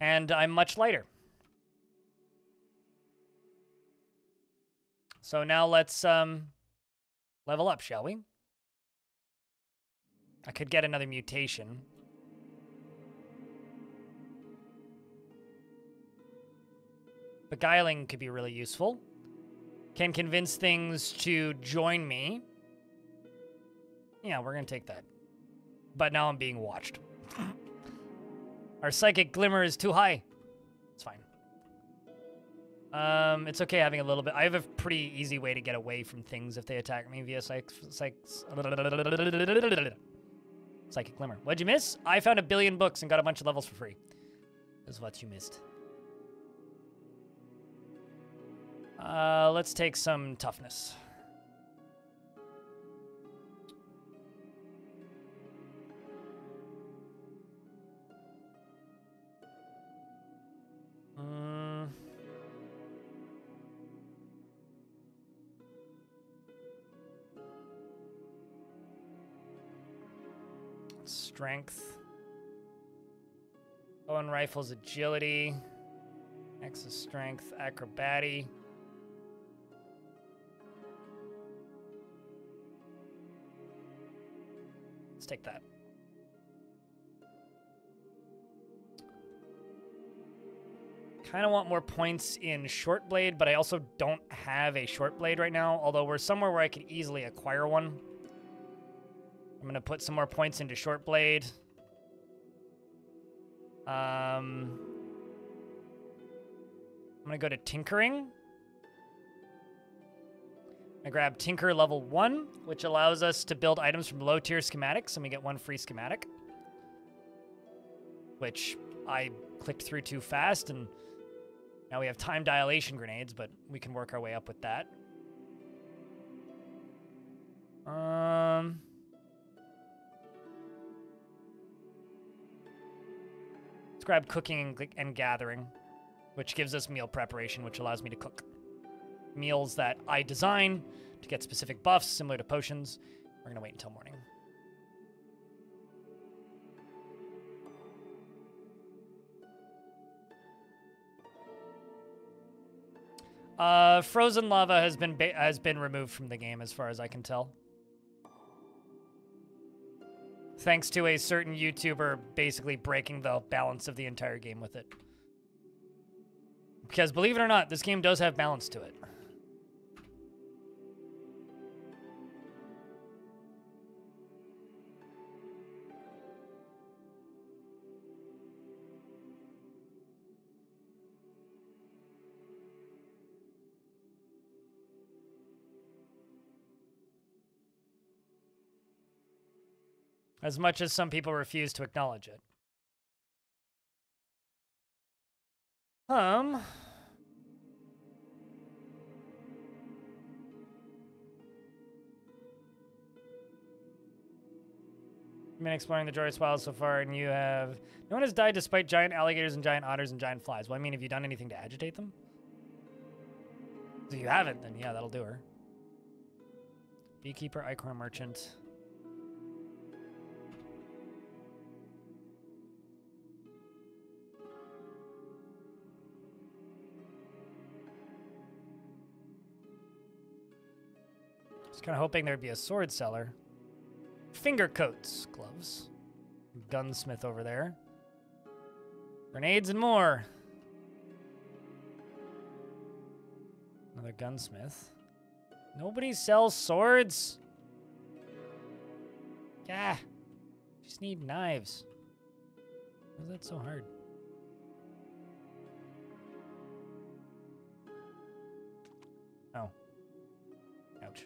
And I'm much lighter. So now let's level up, shall we? I could get another mutation. Beguiling could be really useful. Can convince things to join me. Yeah, we're going to take that. But now I'm being watched. Our psychic glimmer is too high. It's fine. It's okay having a little bit. I have a pretty easy way to get away from things if they attack me via psychic glimmer. What'd you miss? I found 1 billion books and got a bunch of levels for free. Is what you missed. Let's take some toughness. Strength. Bow and rifles, agility. X is strength, acrobatic. Let's take that. Kind of want more points in short blade, but I also don't have a short blade right now, although we're somewhere where I could easily acquire one. I'm going to put some more points into short blade. I'm going to go to tinkering. I grab Tinker level 1, which allows us to build items from low-tier schematics, and we get 1 free schematic. Which I clicked through too fast, and now we have time dilation grenades, but we can work our way up with that. Let's grab cooking and gathering, which gives us meal preparation, which allows me to cook meals that I design to get specific buffs, similar to potions. We're going to wait until morning. Frozen lava has been removed from the game, as far as I can tell. Thanks to a certain YouTuber basically breaking the balance of the entire game with it. Because believe it or not, this game does have balance to it. As much as some people refuse to acknowledge it. I've been exploring the Joyous Wilds so far, and you have... No one has died despite giant alligators and giant otters and giant flies. Well, I mean, have you done anything to agitate them? If you haven't, then yeah, that'll do her. Beekeeper, Ichor Merchant... Just kind of hoping there'd be a sword seller. Finger coats, gloves. Gunsmith over there. Grenades and more. Another gunsmith. Nobody sells swords. Yeah. Just need knives. Why is that so hard? Oh. Ouch.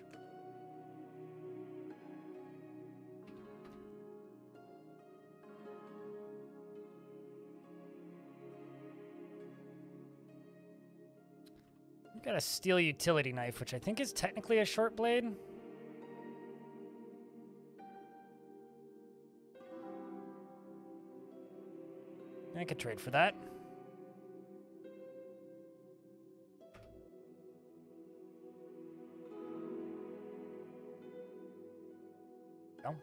Got a steel utility knife, which I think is technically a short blade. I could trade for that. No.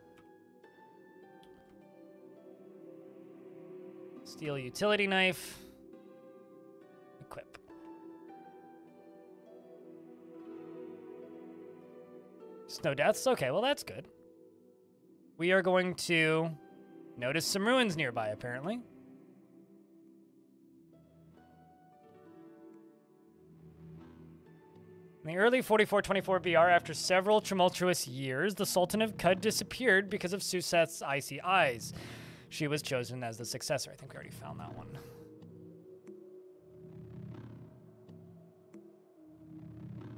Steel utility knife. Equip. Snow deaths? Okay, well that's good. we are going to notice some ruins nearby, apparently. In the early 4424 BR, after several tumultuous years, the Sultan of Qud disappeared because of Suseth's icy eyes. She was chosen as the successor. I think we already found that one.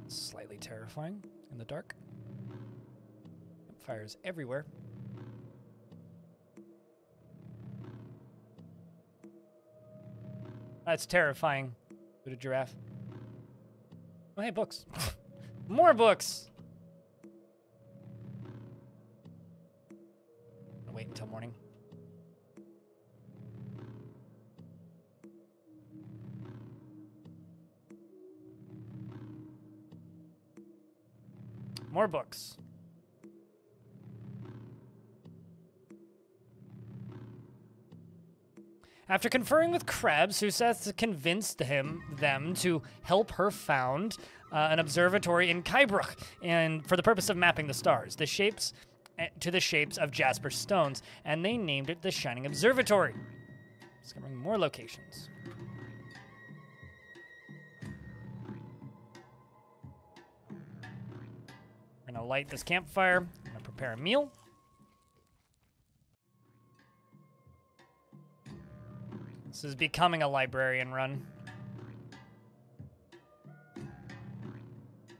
Slightly terrifying in the dark. Fires everywhere. That's terrifying. With a giraffe. Oh, hey, books. More books! I'll wait until morning. More books. After conferring with Crabs, Suseth convinced them to help her found an observatory in Kybruch, and for the purpose of mapping the stars, to the shapes of jasper stones, and they named it the Shining Observatory, discovering more locations. I'm gonna light this campfire. I'm gonna prepare a meal. This is becoming a librarian run.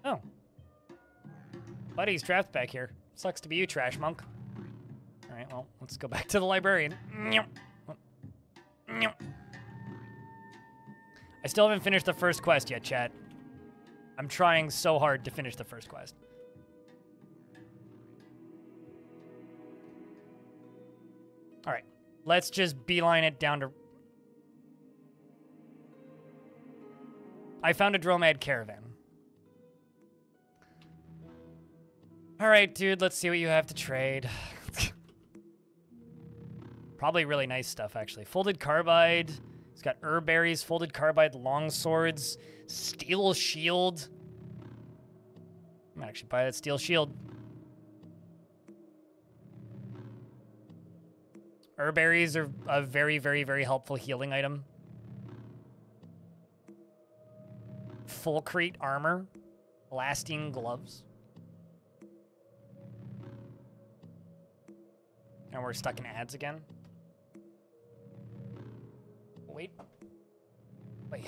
Oh. Buddy's trapped back here. Sucks to be you, trash monk. Alright, well, let's go back to the librarian. I still haven't finished the first quest yet, chat. I'm trying so hard to finish the first quest. Alright, let's just beeline it down to... I found a Dromad caravan. Alright, dude, let's see what you have to trade. Probably really nice stuff, actually. Folded carbide. It's got berries, folded carbide, long swords, steel shield. I might actually buy that steel shield. Berries are a very, very, very helpful healing item. Fulcrete armor. Lasting gloves. And we're stuck in ads again. Wait. Wait.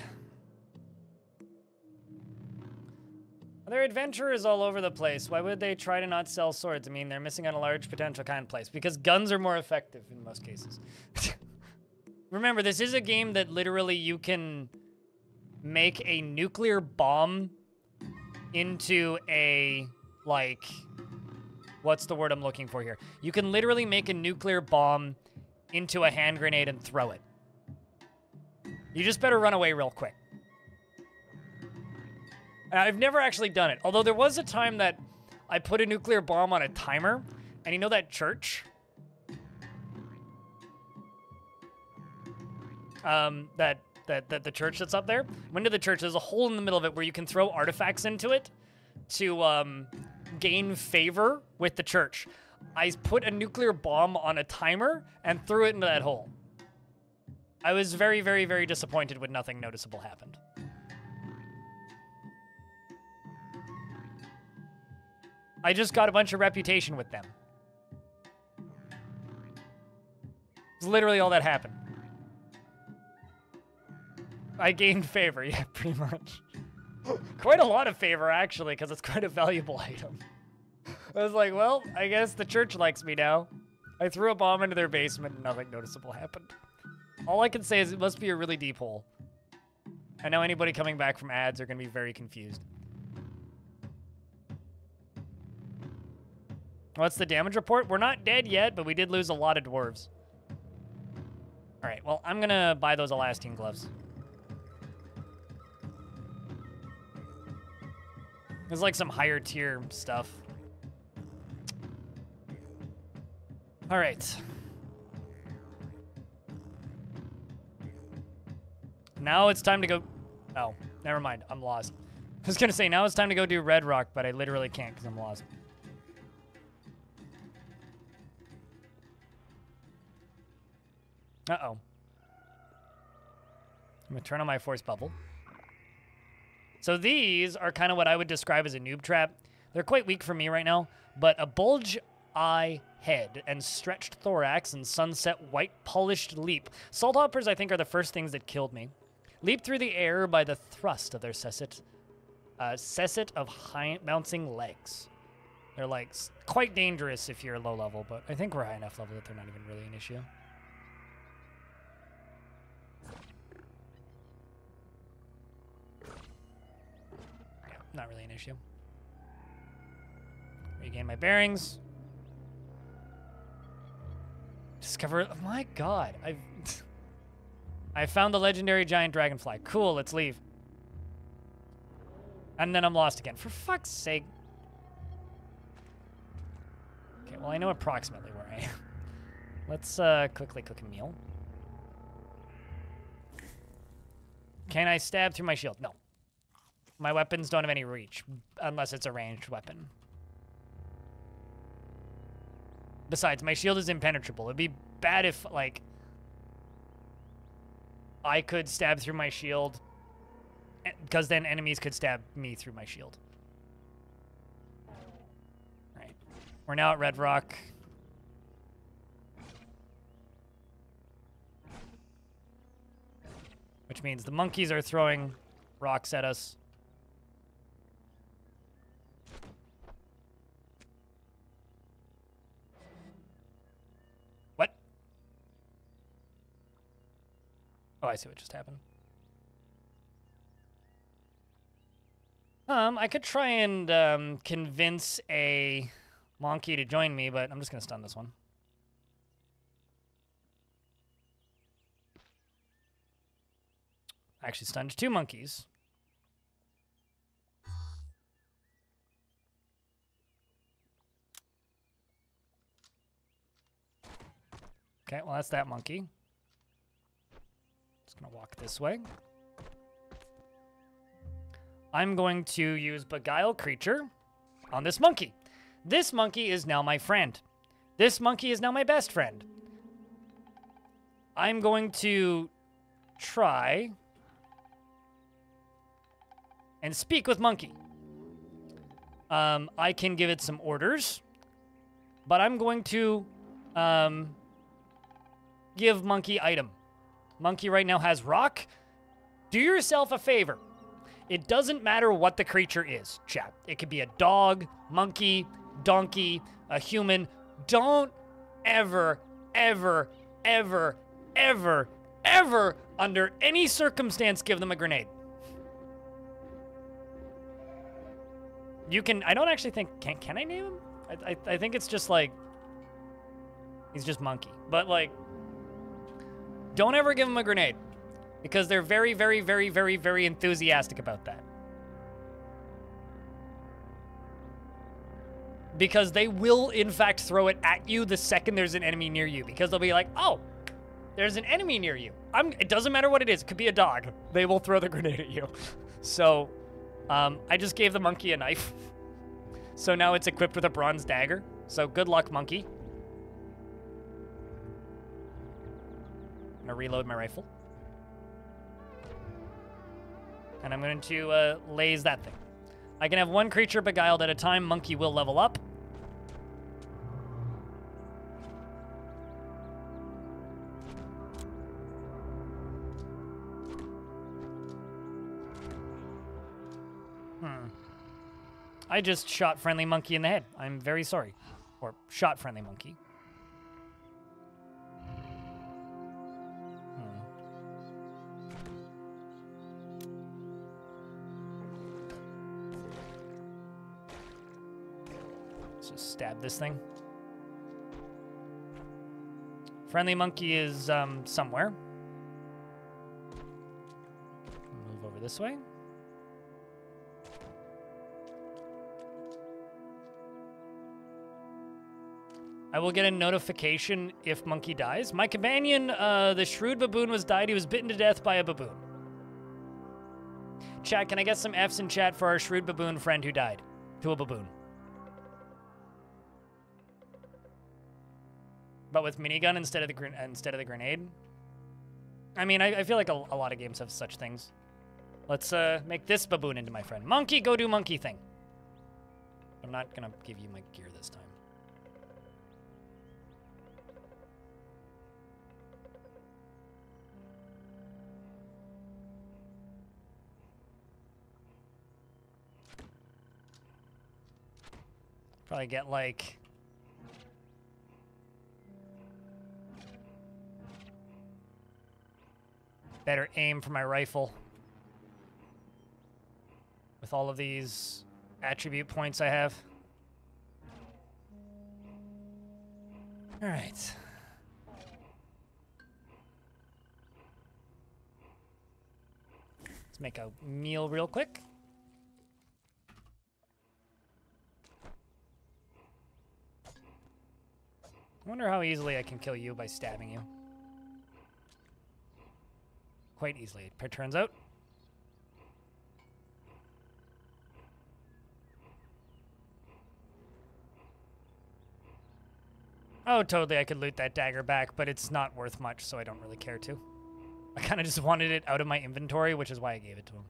There are adventurers all over the place. Why would they try to not sell swords? I mean, they're missing on a large potential kind of place. Because guns are more effective in most cases. Remember, this is a game that literally you can make a nuclear bomb into a, like, what's the word I'm looking for here? You can literally make a nuclear bomb into a hand grenade and throw it. You just better run away real quick. I've never actually done it, although there was a time that I put a nuclear bomb on a timer, and you know that church? The church that's up there? Went to the church, there's a hole in the middle of it where you can throw artifacts into it to gain favor with the church. I put a nuclear bomb on a timer and threw it into that hole. I was very, very, very disappointed when nothing noticeable happened. I just got a bunch of reputation with them. It's literally all that happened. I gained favor, yeah, pretty much. Quite a lot of favor, actually, because it's quite a valuable item. I was like, well, I guess the church likes me now. I threw a bomb into their basement and nothing noticeable happened. All I can say is it must be a really deep hole. I know anybody coming back from ads are going to be very confused. What's the damage report? We're not dead yet, but we did lose a lot of dwarves. All right, well, I'm going to buy those Elastine gloves. There's like some higher tier stuff. All right. Now it's time to go... Oh, never mind. I'm lost. I was going to say, now it's time to go do Red Rock, but I literally can't because I'm lost. Uh-oh. I'm going to turn on my force bubble. So these are kind of what I would describe as a noob trap. They're quite weak for me right now, but a bulge eye head and stretched thorax and sunset white polished leap. Salt hoppers, I think, are the first things that killed me. Leap through the air by the thrust of their cesset of high bouncing legs. They're like quite dangerous if you're low level, but I think we're high enough level that they're not even really an issue. Yeah, not really an issue. Regain my bearings. Discover. Oh my God, I found the legendary giant dragonfly. Cool, let's leave. And then I'm lost again. For fuck's sake. Okay, well, I know approximately where I am. Let's quickly cook a meal. Can I stab through my shield? No. My weapons don't have any reach, unless it's a ranged weapon. Besides, my shield is impenetrable. It'd be bad if, like, I could stab through my shield, because then enemies could stab me through my shield. Right. We're now at Red Rock. Which means the monkeys are throwing rocks at us. What? Oh, I see what just happened. I could try and convince a monkey to join me, but I'm just gonna stun this one. I actually stunned 2 monkeys. Okay, well, that's that monkey. Just gonna walk this way. I'm going to use Beguile Creature on this monkey. This monkey is now my friend. This monkey is now my best friend. I'm going to try and speak with monkey. I can give it some orders, but I'm going to give monkey item. Monkey right now has rock. Do yourself a favor. It doesn't matter what the creature is, chat. It could be a dog, monkey, donkey, a human. Don't ever, ever, ever, ever, ever, under any circumstance, give them a grenade. You can, I don't actually think, can I name him? I think it's just like, he's just monkey. But like, don't ever give him a grenade. Because they're very, very, very, very, very enthusiastic about that. Because they will, in fact, throw it at you the second there's an enemy near you. Because they'll be like, oh, there's an enemy near you. It doesn't matter what it is. It could be a dog. They will throw the grenade at you. So, I just gave the monkey a knife. So now it's equipped with a bronze dagger. So good luck, monkey. I'm gonna reload my rifle. And I'm going to laze that thing. I can have 1 creature beguiled at a time. Monkey will level up. I just shot friendly monkey in the head. I'm very sorry. Or shot friendly monkey. Just stab this thing. Friendly monkey is somewhere. Move over this way. I will get a notification if monkey dies. My companion, the shrewd baboon, was died. He was bitten to death by a baboon. Chat, can I get some Fs in chat for our shrewd baboon friend who died to a baboon? But with minigun instead of the grenade. I mean, I feel like a lot of games have such things. Let's make this baboon into my friend. Monkey, go do monkey thing. I'm not gonna give you my gear this time. Probably get like better aim for my rifle with all of these attribute points I have. All right. Let's make a meal real quick. I wonder how easily I can kill you by stabbing you. Quite easily, it turns out. Oh, totally, I could loot that dagger back, but it's not worth much, so I don't really care to. I kind of just wanted it out of my inventory, which is why I gave it to him.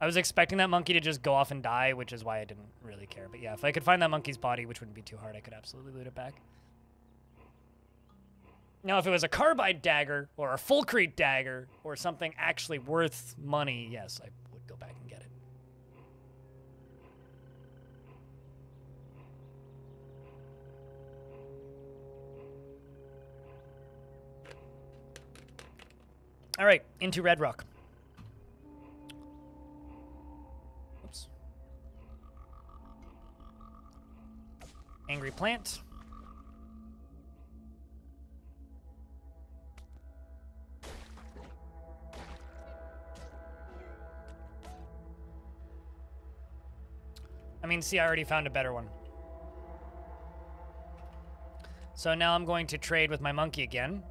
I was expecting that monkey to just go off and die, which is why I didn't really care. But yeah, if I could find that monkey's body, which wouldn't be too hard, I could absolutely loot it back. Now, if it was a carbide dagger or a fulcrete dagger or something actually worth money, yes, I would go back and get it. All right, into Red Rock. Oops. Angry plant. I mean, see, I already found a better one. So now I'm going to trade with my monkey again.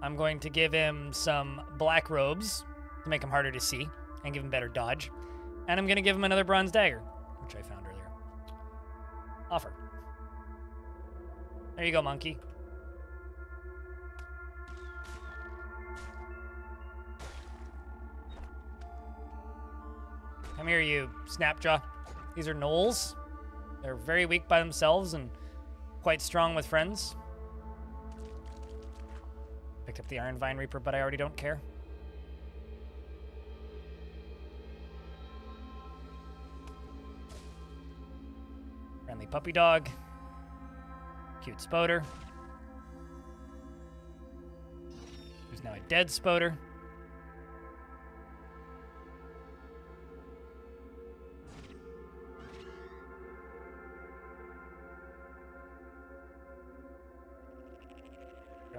I'm going to give him some black robes to make him harder to see and give him better dodge. And I'm going to give him another bronze dagger, which I found earlier. Offer. There you go, monkey. Come here, you snapjaw. These are gnolls. They're very weak by themselves and quite strong with friends. Picked up the Iron Vine Reaper, but I already don't care. Friendly puppy dog. Cute spoder. Who's now a dead spoder.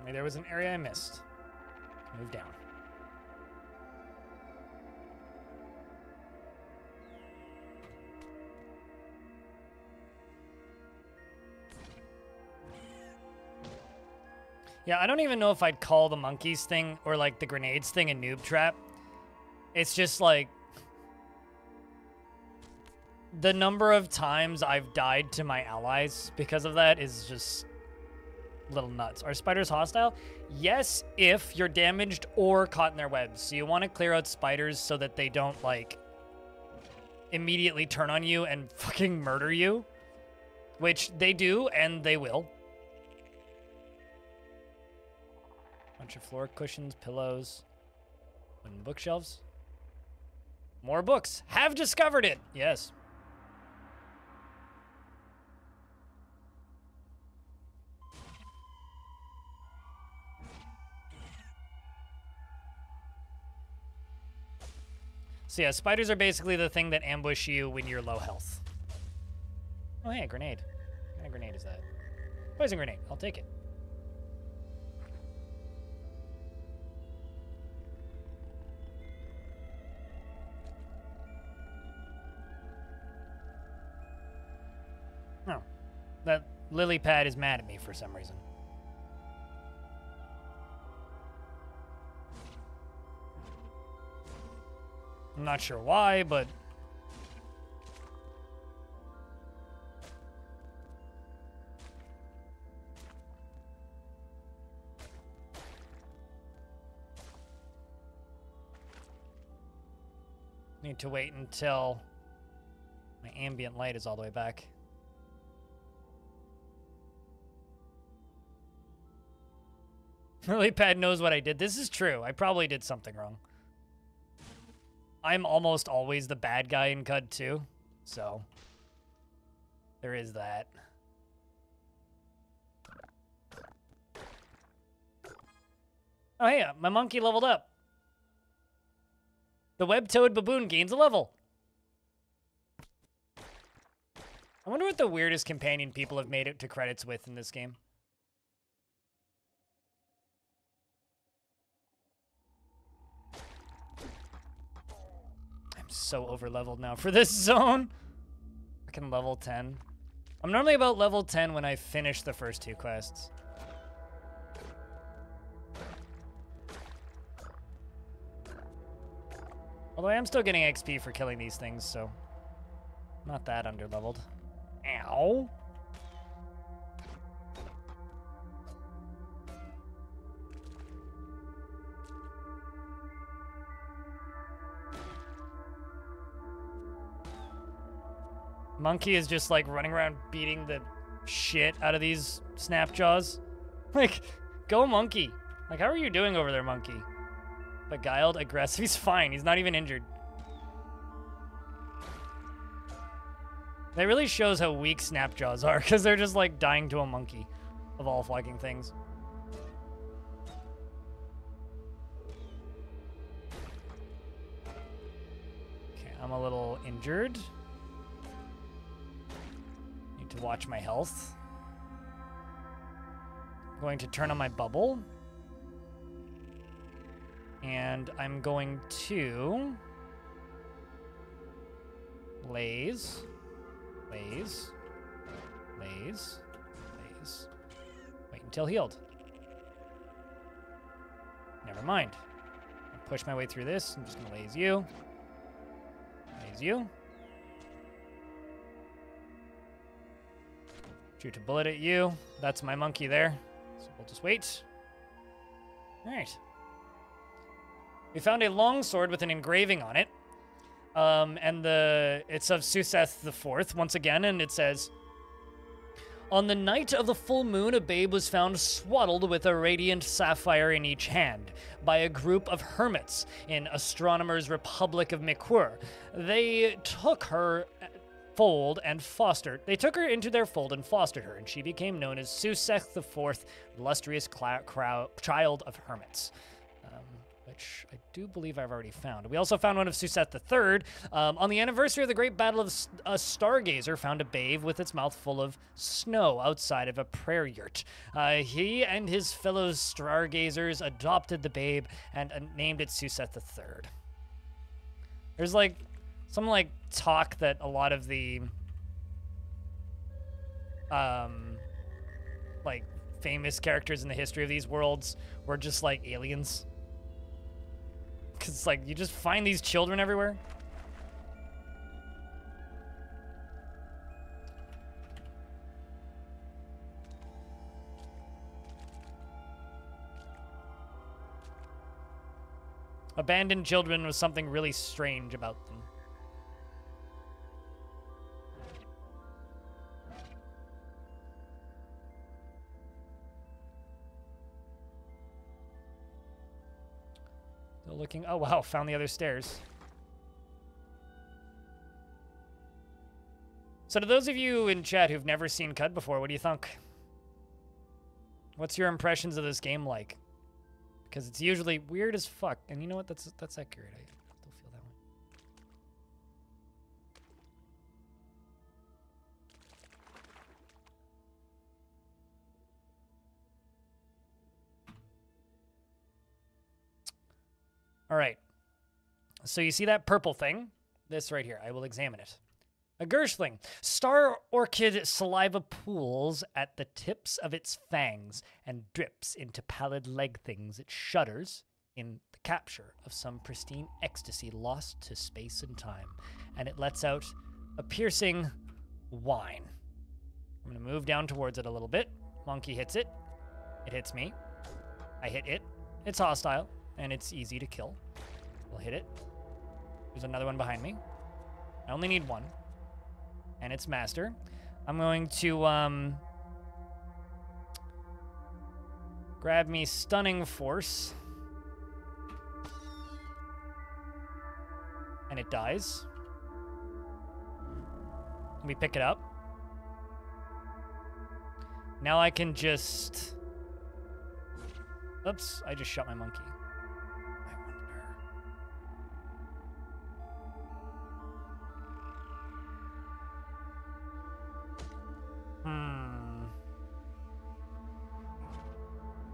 There was an area I missed. Move down. Yeah, I don't even know if I'd call the monkeys thing or like the grenades thing a noob trap. It's just like the number of times I've died to my allies because of that is just little nuts. Are spiders hostile? Yes, if you're damaged or caught in their webs. So you want to clear out spiders so that they don't, like, immediately turn on you and fucking murder you. Which they do, and they will. Bunch of floor cushions, pillows, wooden bookshelves. More books. Have discovered it. Yes. So yeah, spiders are basically the thing that ambush you when you're low health. Oh, hey, a grenade. What kind of grenade is that? Poison grenade. I'll take it. Oh. That lily pad is mad at me for some reason. I'm not sure why, but Need to wait until my ambient light is all the way back. Lilypad knows what I did. This is true. I probably did something wrong. I'm almost always the bad guy in CUD too, so there is that. Oh hey, my monkey leveled up. The web-toed baboon gains a level. I wonder what the weirdest companion people have made it to credits with in this game. I'm so over-leveled now for this zone. Fucking level 10. I'm normally about level 10 when I finish the first 2 quests. Although I am still getting XP for killing these things, so not that underleveled. Ow. Monkey is just like running around beating the shit out of these snapjaws. Like, go monkey. Like, how are you doing over there, monkey? Beguiled, aggressive. He's fine. He's not even injured. That really shows how weak snapjaws are, because they're just like dying to a monkey, of all fucking things. Okay, I'm a little injured. Need to watch my health. I'm going to turn on my bubble. And I'm going to Lays. Lays. Lays. Lays. Wait until healed. Never mind. I'll push my way through this. I'm just gonna laze you. Laze you. Shoot a bullet at you. That's my monkey there. So we'll just wait. Alright. We found a long sword with an engraving on it. And it's of Suseth IV, once again, and it says, on the night of the full moon, a babe was found swaddled with a radiant sapphire in each hand by a group of hermits in Astronomer's Republic of Mikur. They took her into their fold and fostered her, and she became known as Suseth IV, illustrious child of hermits. Which I do believe I've already found. We also found one of Suseth III. On the anniversary of the Great Battle of a Stargazer found a babe with its mouth full of snow outside of a prayer yurt. He and his fellow Stargazers adopted the babe and named it Suseth III. There's like some like talk that a lot of the like famous characters in the history of these worlds were just like aliens. Because, like, you just find these children everywhere. Abandoned children was something really strange about them. Still looking. Oh, wow. Found the other stairs. So to those of you in chat who've never seen CUD before, what do you think? What's your impressions of this game like? Because it's usually weird as fuck. And you know what? That's accurate. I still feel that way. All right. So you see that purple thing? This right here. I will examine it. A Gershling. Star orchid saliva pools at the tips of its fangs and drips into pallid leg things. It shudders in the capture of some pristine ecstasy lost to space and time. And it lets out a piercing whine. I'm going to move down towards it a little bit. Monkey hits it. It hits me. I hit it. It's hostile, and it's easy to kill. We'll hit it. There's another one behind me. I only need one. And it's Master. I'm going to grab me Stunning Force. And it dies. We pick it up. Now I can just... Oops, I just shot my monkey. I wonder...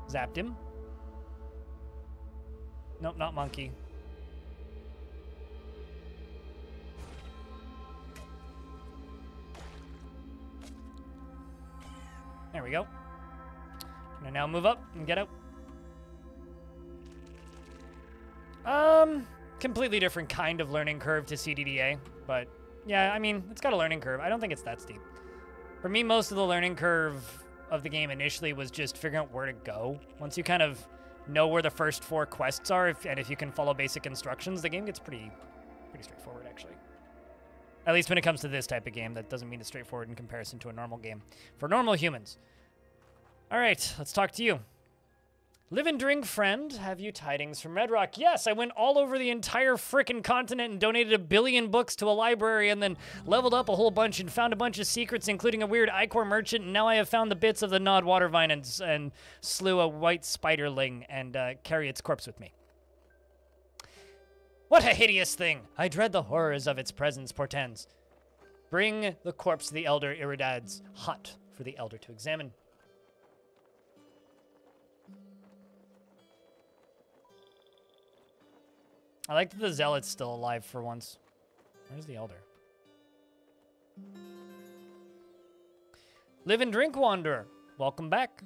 Zapped him. Nope, not monkey. There we go. Can I now move up and get out? Completely different kind of learning curve to CDDA, but yeah, I mean, it's got a learning curve. I don't think it's that steep. For me, most of the learning curve of the game initially was just figuring out where to go. Once you kind of know where the first 4 quests are, and if you can follow basic instructions, the game gets pretty straightforward, actually. At least when it comes to this type of game, that doesn't mean it's straightforward in comparison to a normal game. For normal humans. All right, let's talk to you. Live and drink, friend. Have you tidings from Red Rock? Yes, I went all over the entire frickin' continent and donated 1 billion books to a library and then leveled up a whole bunch and found a bunch of secrets, including a weird ichor merchant, and now I have found the bits of the Nod Watervine and slew a white spiderling and carry its corpse with me. What a hideous thing! I dread the horrors of its presence portends. Bring the corpse to the Elder Iridad's hut for the Elder to examine. I like that the Zealot's still alive for once. Where's the Elder? Live and drink, Wanderer. Welcome back.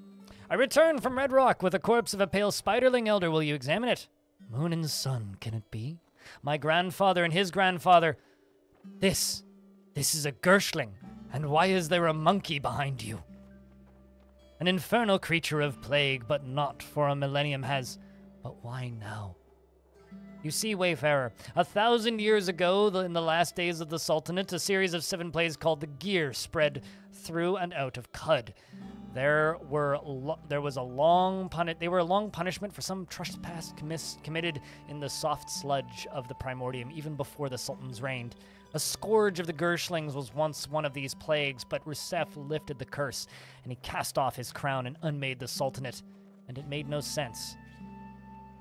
I return from Red Rock with the corpse of a pale spiderling elder. Will you examine it? Moon and sun, can it be? My grandfather and his grandfather. This is a Gershling. And why is there a monkey behind you? An infernal creature of plague, but not for a millennium has. But why now? You see, Wayfarer, 1,000 years ago, in the last days of the Sultanate, a series of 7 plagues called the Gear spread through and out of Quddy. They were a long punishment for some trespass committed in the soft sludge of the Primordium, even before the Sultans reigned. A scourge of the Gershlings was once one of these plagues, but Rusef lifted the curse, and he cast off his crown and unmade the Sultanate, and it made no sense.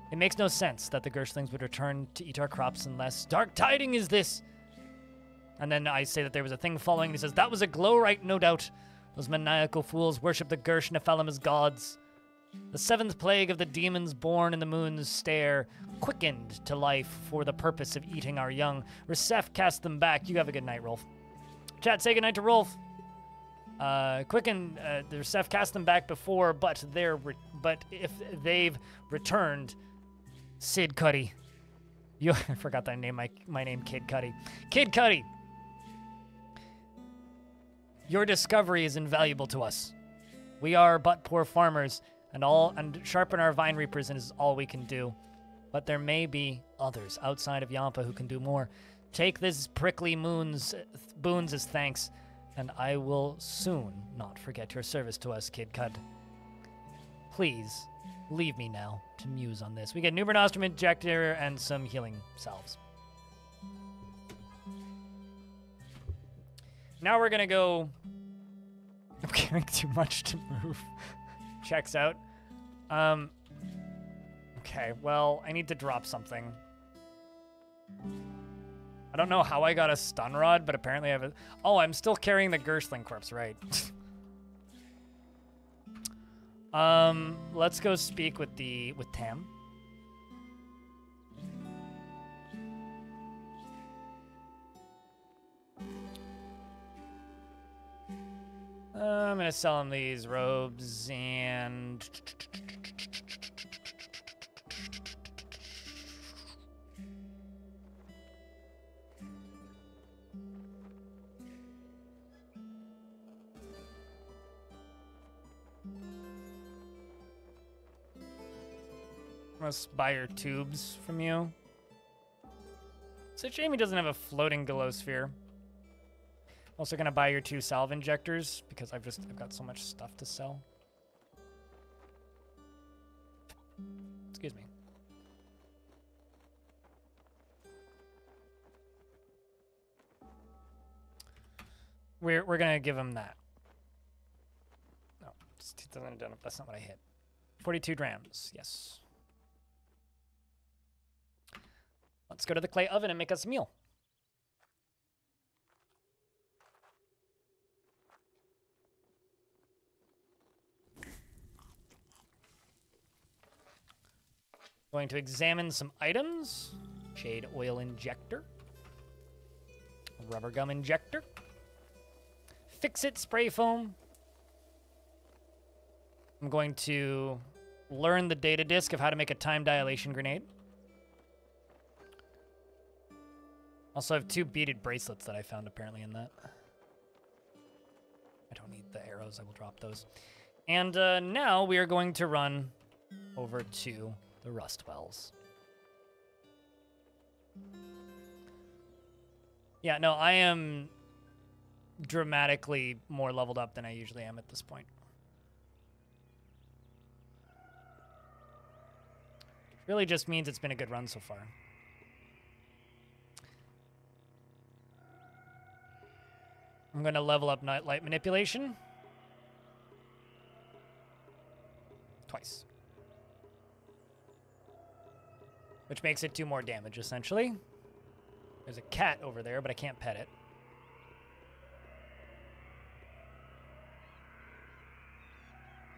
It makes no sense that the Gershlings would return to eat our crops unless dark tiding is this. And then I say that there was a thing following. He says, that was a glow-right, no doubt. Those maniacal fools worship the Gersh Nephilim as gods. The 7th plague of the demons born in the moon's stare quickened to life for the purpose of eating our young. Rusef cast them back. You have a good night, Rolf. Chat, say goodnight to Rolf. Quicken, the Rusef cast them back before, but if they've returned, Sid Quddy. I forgot that name. My name, Kid Quddy. Kid Quddy. Your discovery is invaluable to us. We are but poor farmers, and sharpen our vine reapers is all we can do. But there may be others outside of Yampa who can do more. Take this prickly boons as thanks, and I will soon not forget your service to us, Kid Quddy. Please, leave me now to muse on this. We get Nubernostum Injector and some healing salves. Now we're gonna go... I'm carrying too much to move. Checks out. Okay, well, I need to drop something. I don't know how I got a stun rod, but apparently I have a... Oh, I'm still carrying the Gershling corpse, right. Let's go speak with Tam. I'm gonna sell him these robes and... Must buy your tubes from you. It's a shame he doesn't have a floating glow sphere. Also gonna buy your 2 salve injectors because I've got so much stuff to sell. Excuse me. We're gonna give him that. No, that's not what I hit. 42 drams, yes. Let's go to the clay oven and make us a meal. Going to examine some items. Shade oil injector. Rubber gum injector. Fix-It spray foam. I'm going to learn the data disk of how to make a time dilation grenade. Also have 2 beaded bracelets that I found apparently in that. I don't need the arrows, I will drop those. And now we are going to run over to the rust wells. Yeah, no, I am dramatically more leveled up than I usually am at this point. Really just means it's been a good run so far. I'm going to level up light manipulation. Twice. Which makes it 2 more damage, essentially. There's a cat over there, but I can't pet it.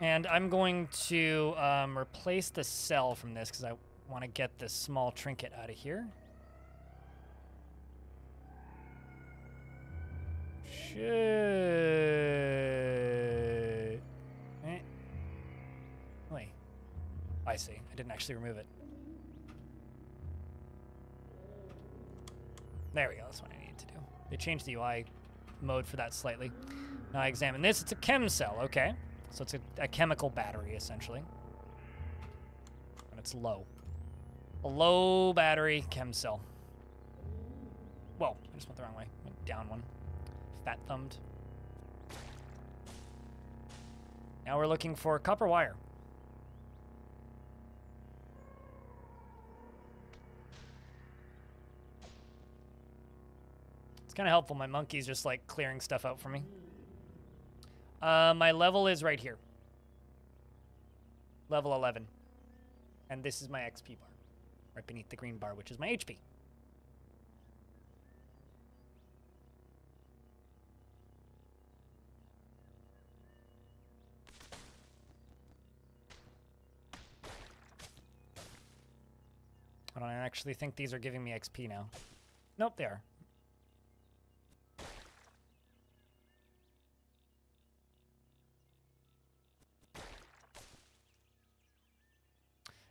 And I'm going to replace the cell from this because I want to get this small trinket out of here. Shit. Wait. I see. I didn't actually remove it. There we go. That's what I needed to do. They changed the UI mode for that slightly. Now I examine this. It's a chem cell. Okay. So it's a chemical battery, essentially. And it's low. A low battery chem cell. Whoa. I just went the wrong way. Went down one. Fat thumbed. Now we're looking for copper wire. It's kind of helpful. My monkey's just like clearing stuff out for me. My level is right here. Level 11. And this is my XP bar. Right beneath the green bar, which is my HP. I don't actually think these are giving me XP now. Nope, they are.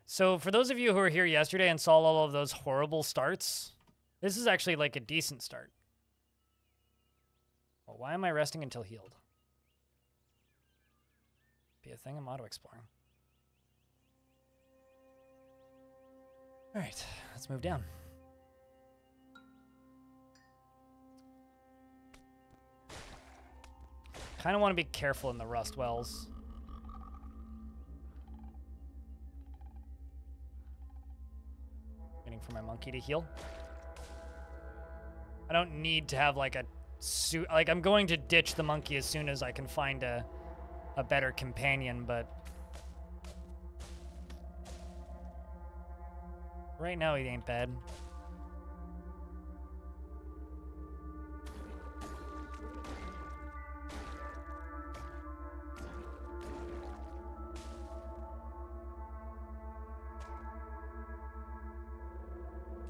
So for those of you who were here yesterday and saw all of those horrible starts, this is actually like a decent start. Well, why am I resting until healed? Be a thing, I'm auto-exploring. All right, let's move down. Kind of want to be careful in the rust wells. Waiting for my monkey to heal. I don't need to have like a suit. Like I'm going to ditch the monkey as soon as I can find a better companion, but right now he ain't bad.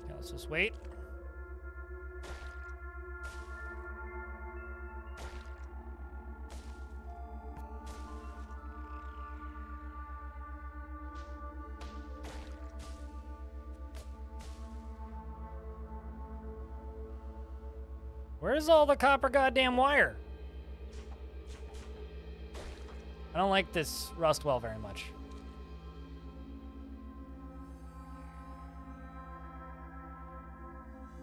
Okay, let's just wait. Where's all the copper goddamn wire? I don't like this rust well very much.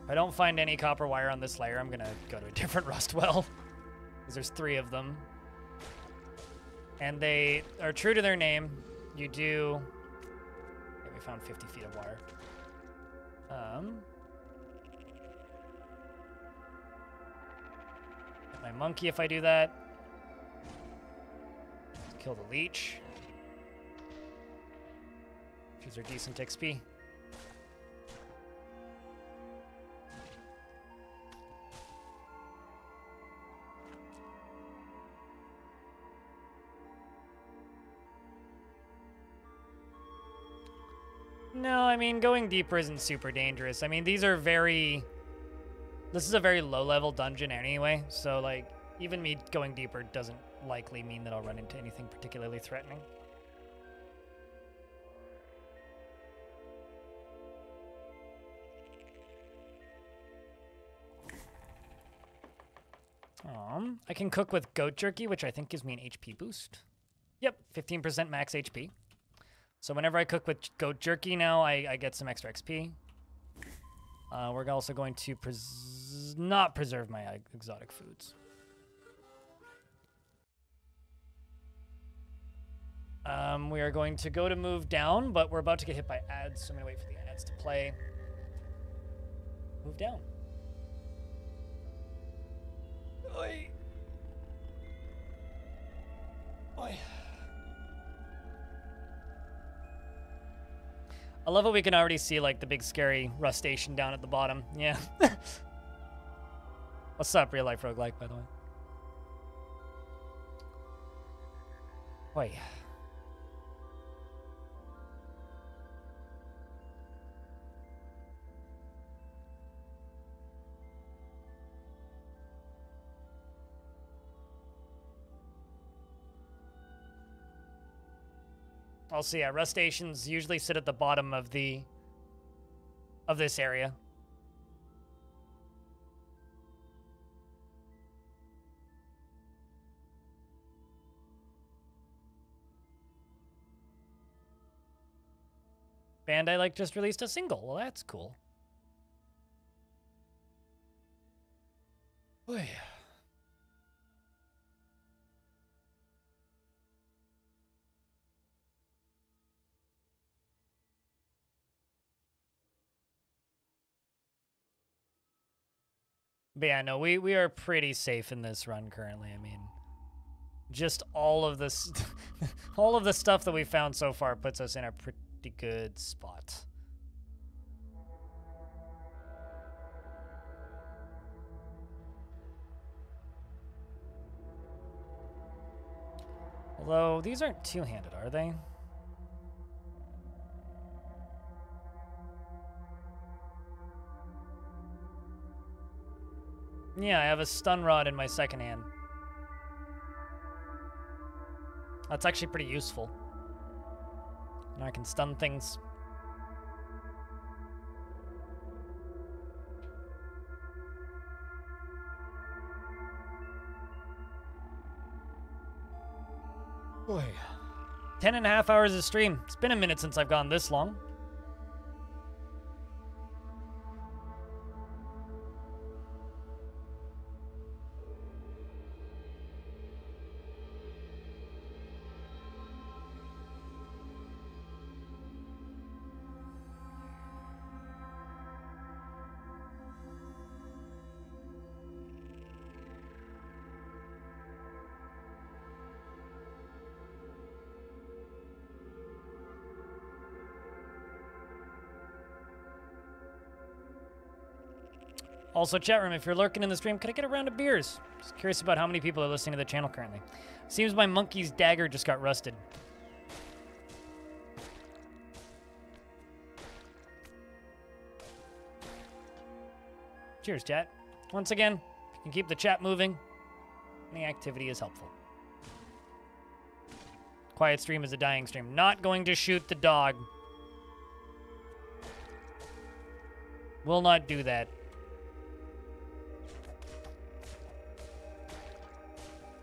If I don't find any copper wire on this layer, I'm gonna go to a different rust well. Because there's 3 of them. And they are true to their name. You do... Okay, we found 50 feet of wire. Get my monkey if I do that. Let's kill the leech. These are decent XP. No, I mean, going deeper isn't super dangerous. I mean, these are very... This is a very low-level dungeon anyway, so, like, even me going deeper doesn't likely mean that I'll run into anything particularly threatening. I can cook with goat jerky, which I think gives me an HP boost. Yep, 15% max HP. So whenever I cook with goat jerky now, I get some extra XP. We're also going to not preserve my exotic foods. We are going to go to move down, but we're about to get hit by ads, so I'm going to wait for the ads to play. Move down. Oi. Oi. I love how we can already see, like, the big scary rust station down at the bottom. Yeah. What's up, real life roguelike, by the way? Oi. Also, yeah, rust stations usually sit at the bottom of this area. Bandai like just released a single. Well, that's cool. Oy. But yeah, no, we are pretty safe in this run currently. I mean, just all of this, all of the stuff that we found so far puts us in a pretty good spot. Although, these aren't two-handed, are they? Yeah, I have a stun rod in my second hand. That's actually pretty useful. Now I can stun things. Boy. 10.5 hours of stream. It's been a minute since I've gone this long. Also, chat room, if you're lurking in the stream, could I get a round of beers? Just curious about how many people are listening to the channel currently. Seems my monkey's dagger just got rusted. Cheers, chat. Once again, if you can keep the chat moving, any activity is helpful. Quiet stream is a dying stream. Not going to shoot the dog. Will not do that.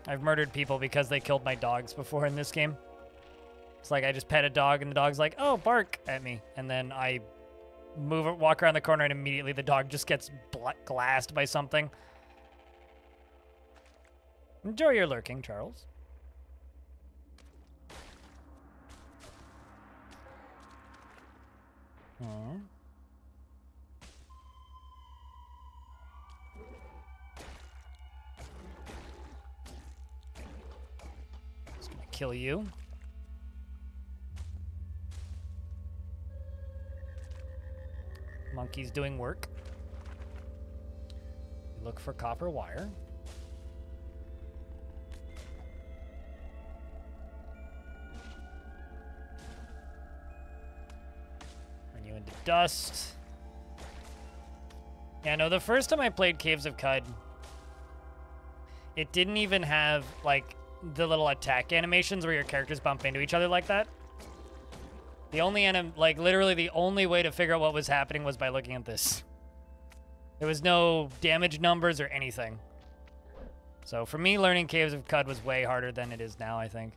I've murdered people because they killed my dogs before in this game. It's like I just pet a dog and the dog's like, oh, bark at me. And then I walk around the corner, and immediately the dog just gets glassed by something. Enjoy your lurking, Charles. Just gonna kill you. Monkey's doing work. Look for copper wire. Turn you into dust. Yeah, no, the first time I played Caves of Qud, it didn't even have, like, the little attack animations where your characters bump into each other like that. The only literally the only way to figure out what was happening was by looking at this. There was no damage numbers or anything. So for me, learning Caves of Qud was way harder than it is now, I think.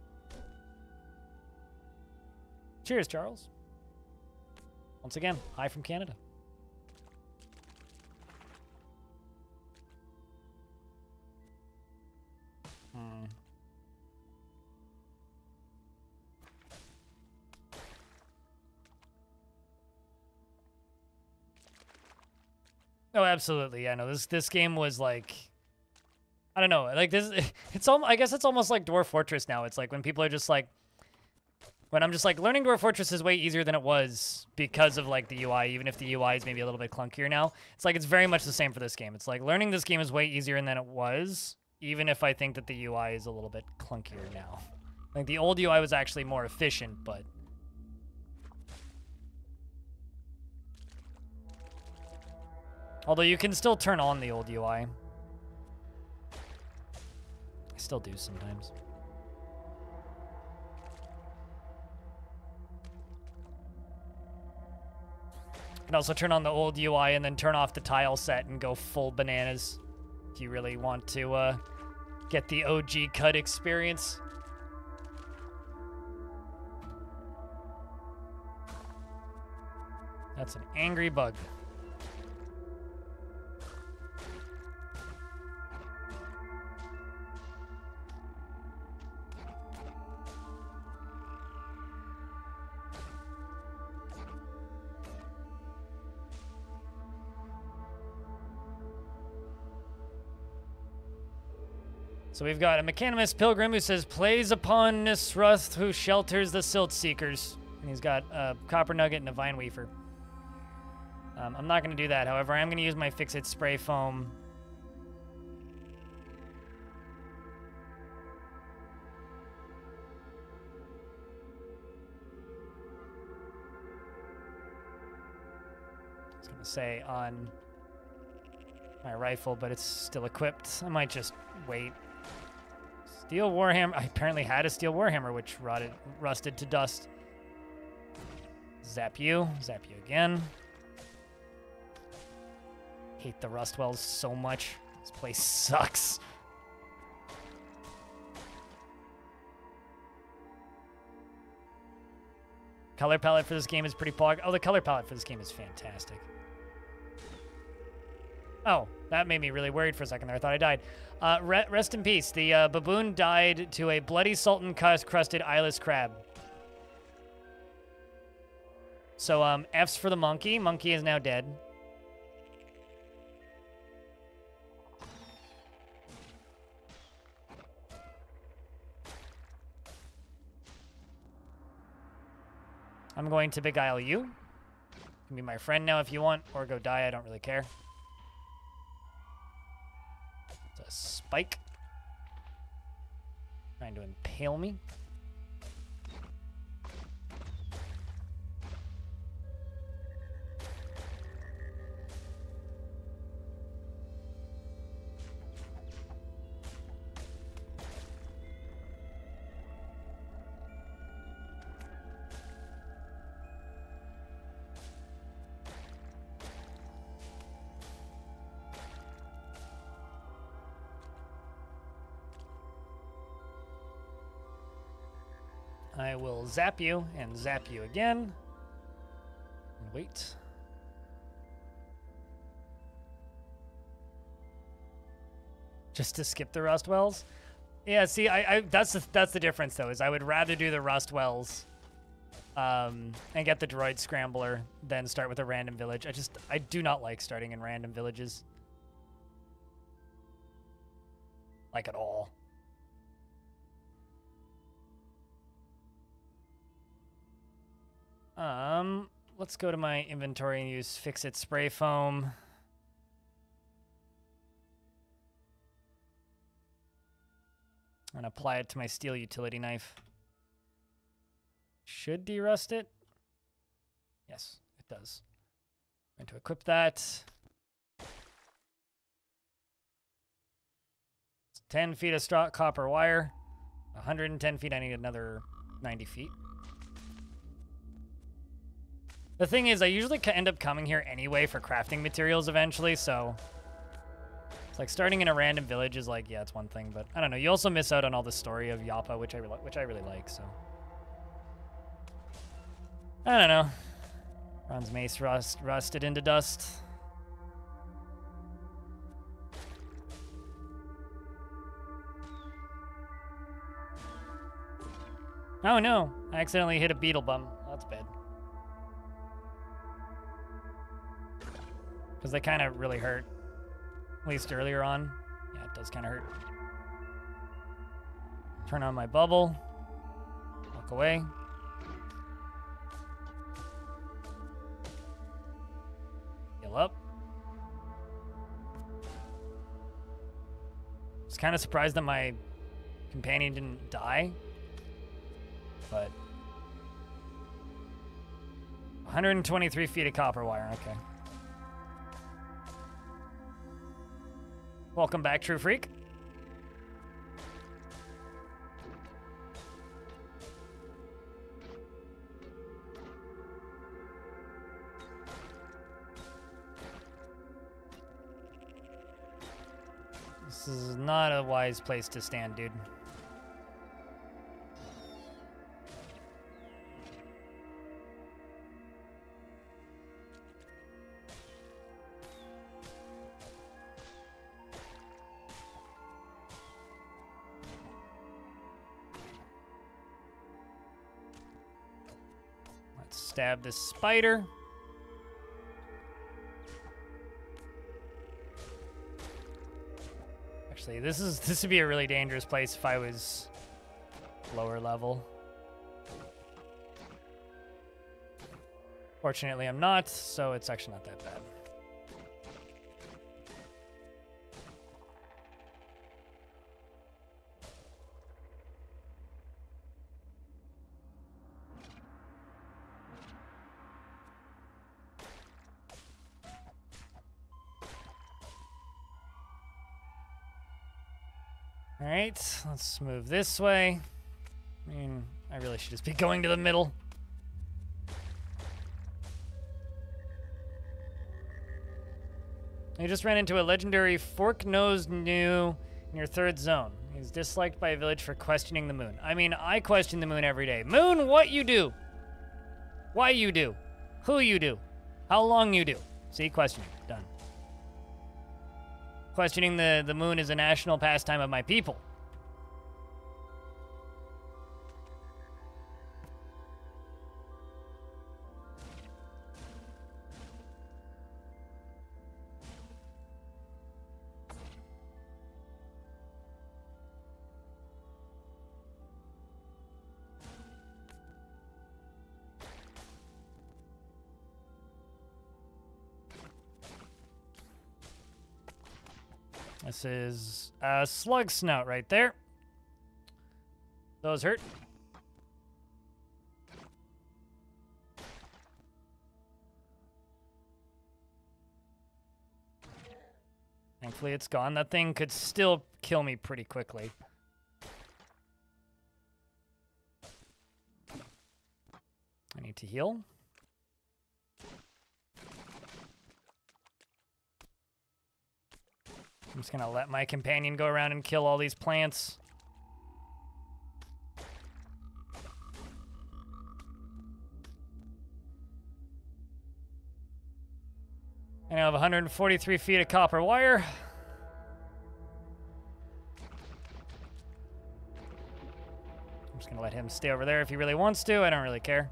Cheers, Charles. Once again, hi from Canada. Oh, absolutely. Yeah, no, this game was like, I don't know, like this, I guess it's almost like Dwarf Fortress now. It's like when people are just like, when I'm just like, learning Dwarf Fortress is way easier than it was because of like the UI, even if the UI is maybe a little bit clunkier now. It's like, it's very much the same for this game. It's like, learning this game is way easier than it was, even if I think that the UI is a little bit clunkier now. Like, the old UI was actually more efficient, but... Although you can still turn on the old UI. I still do sometimes. You can also turn on the old UI and then turn off the tile set and go full bananas. If you really want to get the OG Qud experience. That's an angry bug. So we've got a Mechanimist Pilgrim who says, plays upon Nisruth who shelters the Silt Seekers. And he's got a Copper Nugget and a Vine Weaver. I'm not going to do that, however, I'm going to use my Fix-It Spray Foam. I was going to say on my rifle, but it's still equipped. I might just wait. Steel Warhammer. I apparently had a Steel Warhammer, which rusted to dust. Zap you again. Hate the rust wells so much. This place sucks. Color palette for this game is pretty pog. Oh, the color palette for this game is fantastic. Oh, that made me really worried for a second there. I thought I died. Rest in peace. The baboon died to a bloody sultan-crusted eyeless crab. So, F's for the monkey. Monkey is now dead. I'm going to beguile you. You can be my friend now if you want, or go die. I don't really care. It's a spike. Trying to impale me. I will zap you and zap you again. And wait. Just to skip the rust wells? Yeah, see, that's the difference though, is I would rather do the rust wells and get the droid scrambler than start with a random village. I do not like starting in random villages. Like at all. Let's go to my inventory and use Fix-It spray foam. And apply it to my steel utility knife. Should derust it. Yes, it does. I'm going to equip that. 10 feet of straw copper wire. 110 feet, I need another 90 feet. The thing is, I usually end up coming here anyway for crafting materials eventually, so... It's like starting in a random village is like, yeah, it's one thing, but I don't know. You also miss out on all the story of Yappa, which I really like, so... I don't know. Ron's mace rusted into dust. Oh no, I accidentally hit a beetle bum. That's bad. Because they kind of really hurt. At least earlier on. Yeah, it does kind of hurt. Turn on my bubble. Walk away. Heal up. I was kind of surprised that my companion didn't die. But 123 feet of copper wire, okay. Welcome back, True Freak. This is not a wise place to stand, dude. Stab this spider. Actually, this would be a really dangerous place if I was lower level. Fortunately, I'm not, so it's actually not that bad. All right, let's move this way. I mean, I really should just be going to the middle. You just ran into a legendary fork-nosed gnu in your third zone. He's disliked by a village for questioning the moon. I mean, I question the moon every day. Moon, what you do? Why you do? Who you do? How long you do? See, questioning. Done. Questioning the moon is a national pastime of my people. This is a slug snout right there. Those hurt. Thankfully it's gone. That thing could still kill me pretty quickly. I need to heal. I'm just gonna let my companion go around and kill all these plants. And I have 143 feet of copper wire. I'm just going to let him stay over there if he really wants to. I don't really care.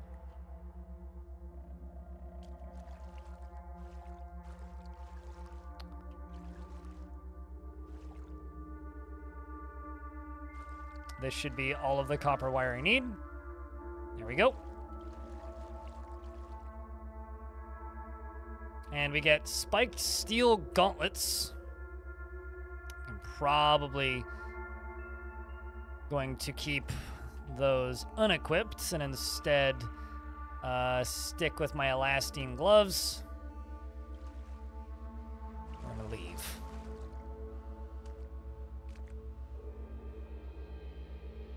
This should be all of the copper wire I need. There we go. And we get spiked steel gauntlets. I'm probably going to keep those unequipped and instead stick with my elastine gloves. We're going to leave.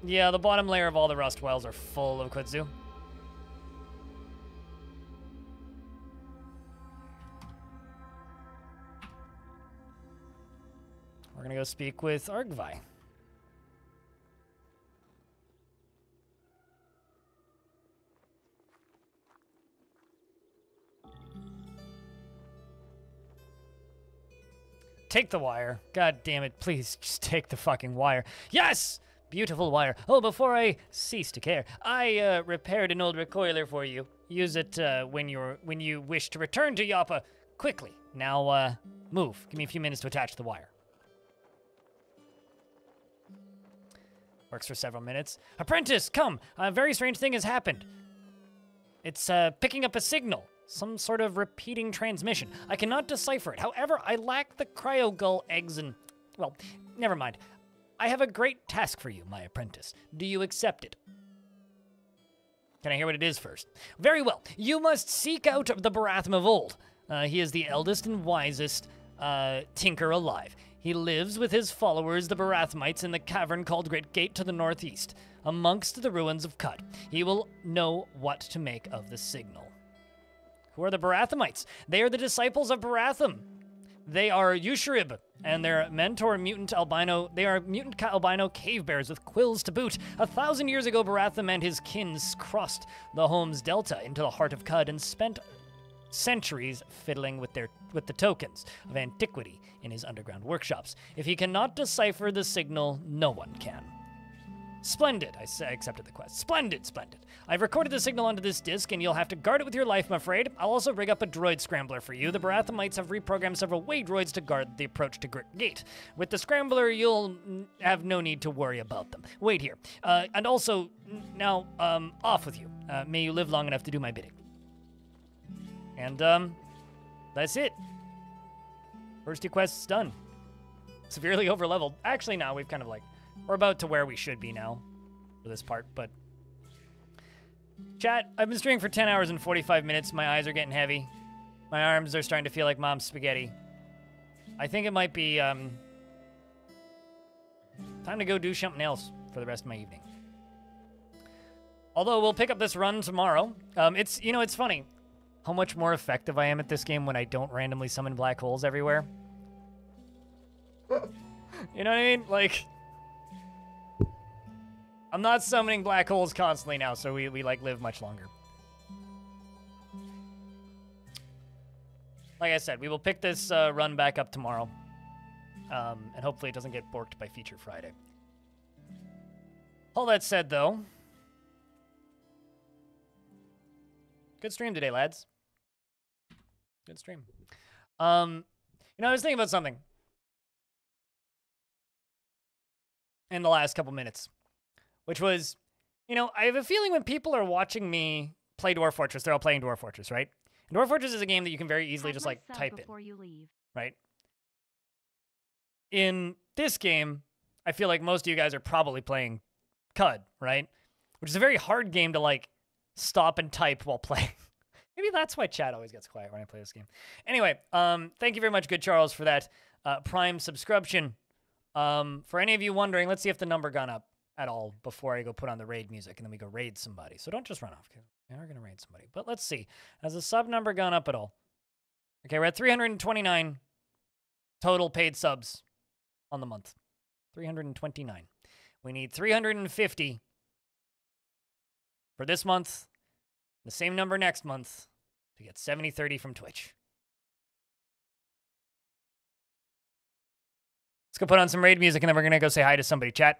Yeah, the bottom layer of all the rust wells are full of kudzu. We're gonna go speak with Argvi. Take the wire. God damn it, please just take the fucking wire. Yes! Beautiful wire. Oh, before I cease to care, I repaired an old recoiler for you. Use it when you wish to return to Yappa quickly. Now, move. Give me a few minutes to attach the wire. Works for several minutes. Apprentice, come! A very strange thing has happened. It's picking up a signal. Some sort of repeating transmission. I cannot decipher it. However, I lack the cryogull eggs and... Well, never mind. I have a great task for you, my apprentice. Do you accept it? Can I hear what it is first? Very well. You must seek out the Baratham of old. He is the eldest and wisest tinker alive. He lives with his followers, the Barathamites, in the cavern called Great Gate to the northeast, amongst the ruins of Quddy. He will know what to make of the signal. Who are the Barathamites? They are the disciples of Baratham. They are Usharib, and their mentor, mutant albino. They are mutant albino cave bears with quills to boot. 1,000 years ago, Baratham and his kin crossed the Holmes Delta into the heart of Qud and spent centuries fiddling with the tokens of antiquity in his underground workshops. If he cannot decipher the signal, no one can. Splendid, I accepted the quest. Splendid, splendid. I've recorded the signal onto this disc, and you'll have to guard it with your life, I'm afraid. I'll also rig up a droid scrambler for you. The Barathamites have reprogrammed several way droids to guard the approach to Great Gate. With the scrambler, you'll have no need to worry about them. Wait here. And also, now, off with you. May you live long enough to do my bidding. And, that's it. First 2 quests done. Severely over-leveled. Actually, now we've kind of, we're about to where we should be now for this part, but... Chat, I've been streaming for 10 hours and 45 minutes. My eyes are getting heavy. My arms are starting to feel like mom's spaghetti. I think it might be, time to go do something else for the rest of my evening. Although, we'll pick up this run tomorrow. It's funny how much more effective I am at this game when I don't randomly summon black holes everywhere. You know what I mean? I'm not summoning black holes constantly now, so we live much longer. Like I said, we will pick this run back up tomorrow. And hopefully it doesn't get borked by Feature Friday. All that said, though, good stream today, lads. Good stream. I was thinking about something in the last couple minutes, which was, I have a feeling when people are watching me play Dwarf Fortress, they're all playing Dwarf Fortress, right? And Dwarf Fortress is a game that you can very easily just, type in, you leave. right? In this game, I feel like most of you guys are probably playing Qud, right? Which is a very hard game to, stop and type while playing. Maybe that's why chat always gets quiet when I play this game. Anyway, thank you very much, Good Charles, for that Prime subscription. For any of you wondering, let's see if the number gone up at all before I go put on the raid music, and then we go raid somebody. So don't just run off, because we are going to raid somebody. But let's see. Has the sub number gone up at all? Okay, we're at 329 total paid subs on the month. 329. We need 350 for this month, the same number next month, to get 70-30 from Twitch. Let's go put on some raid music, and then we're going to go say hi to somebody. Chat.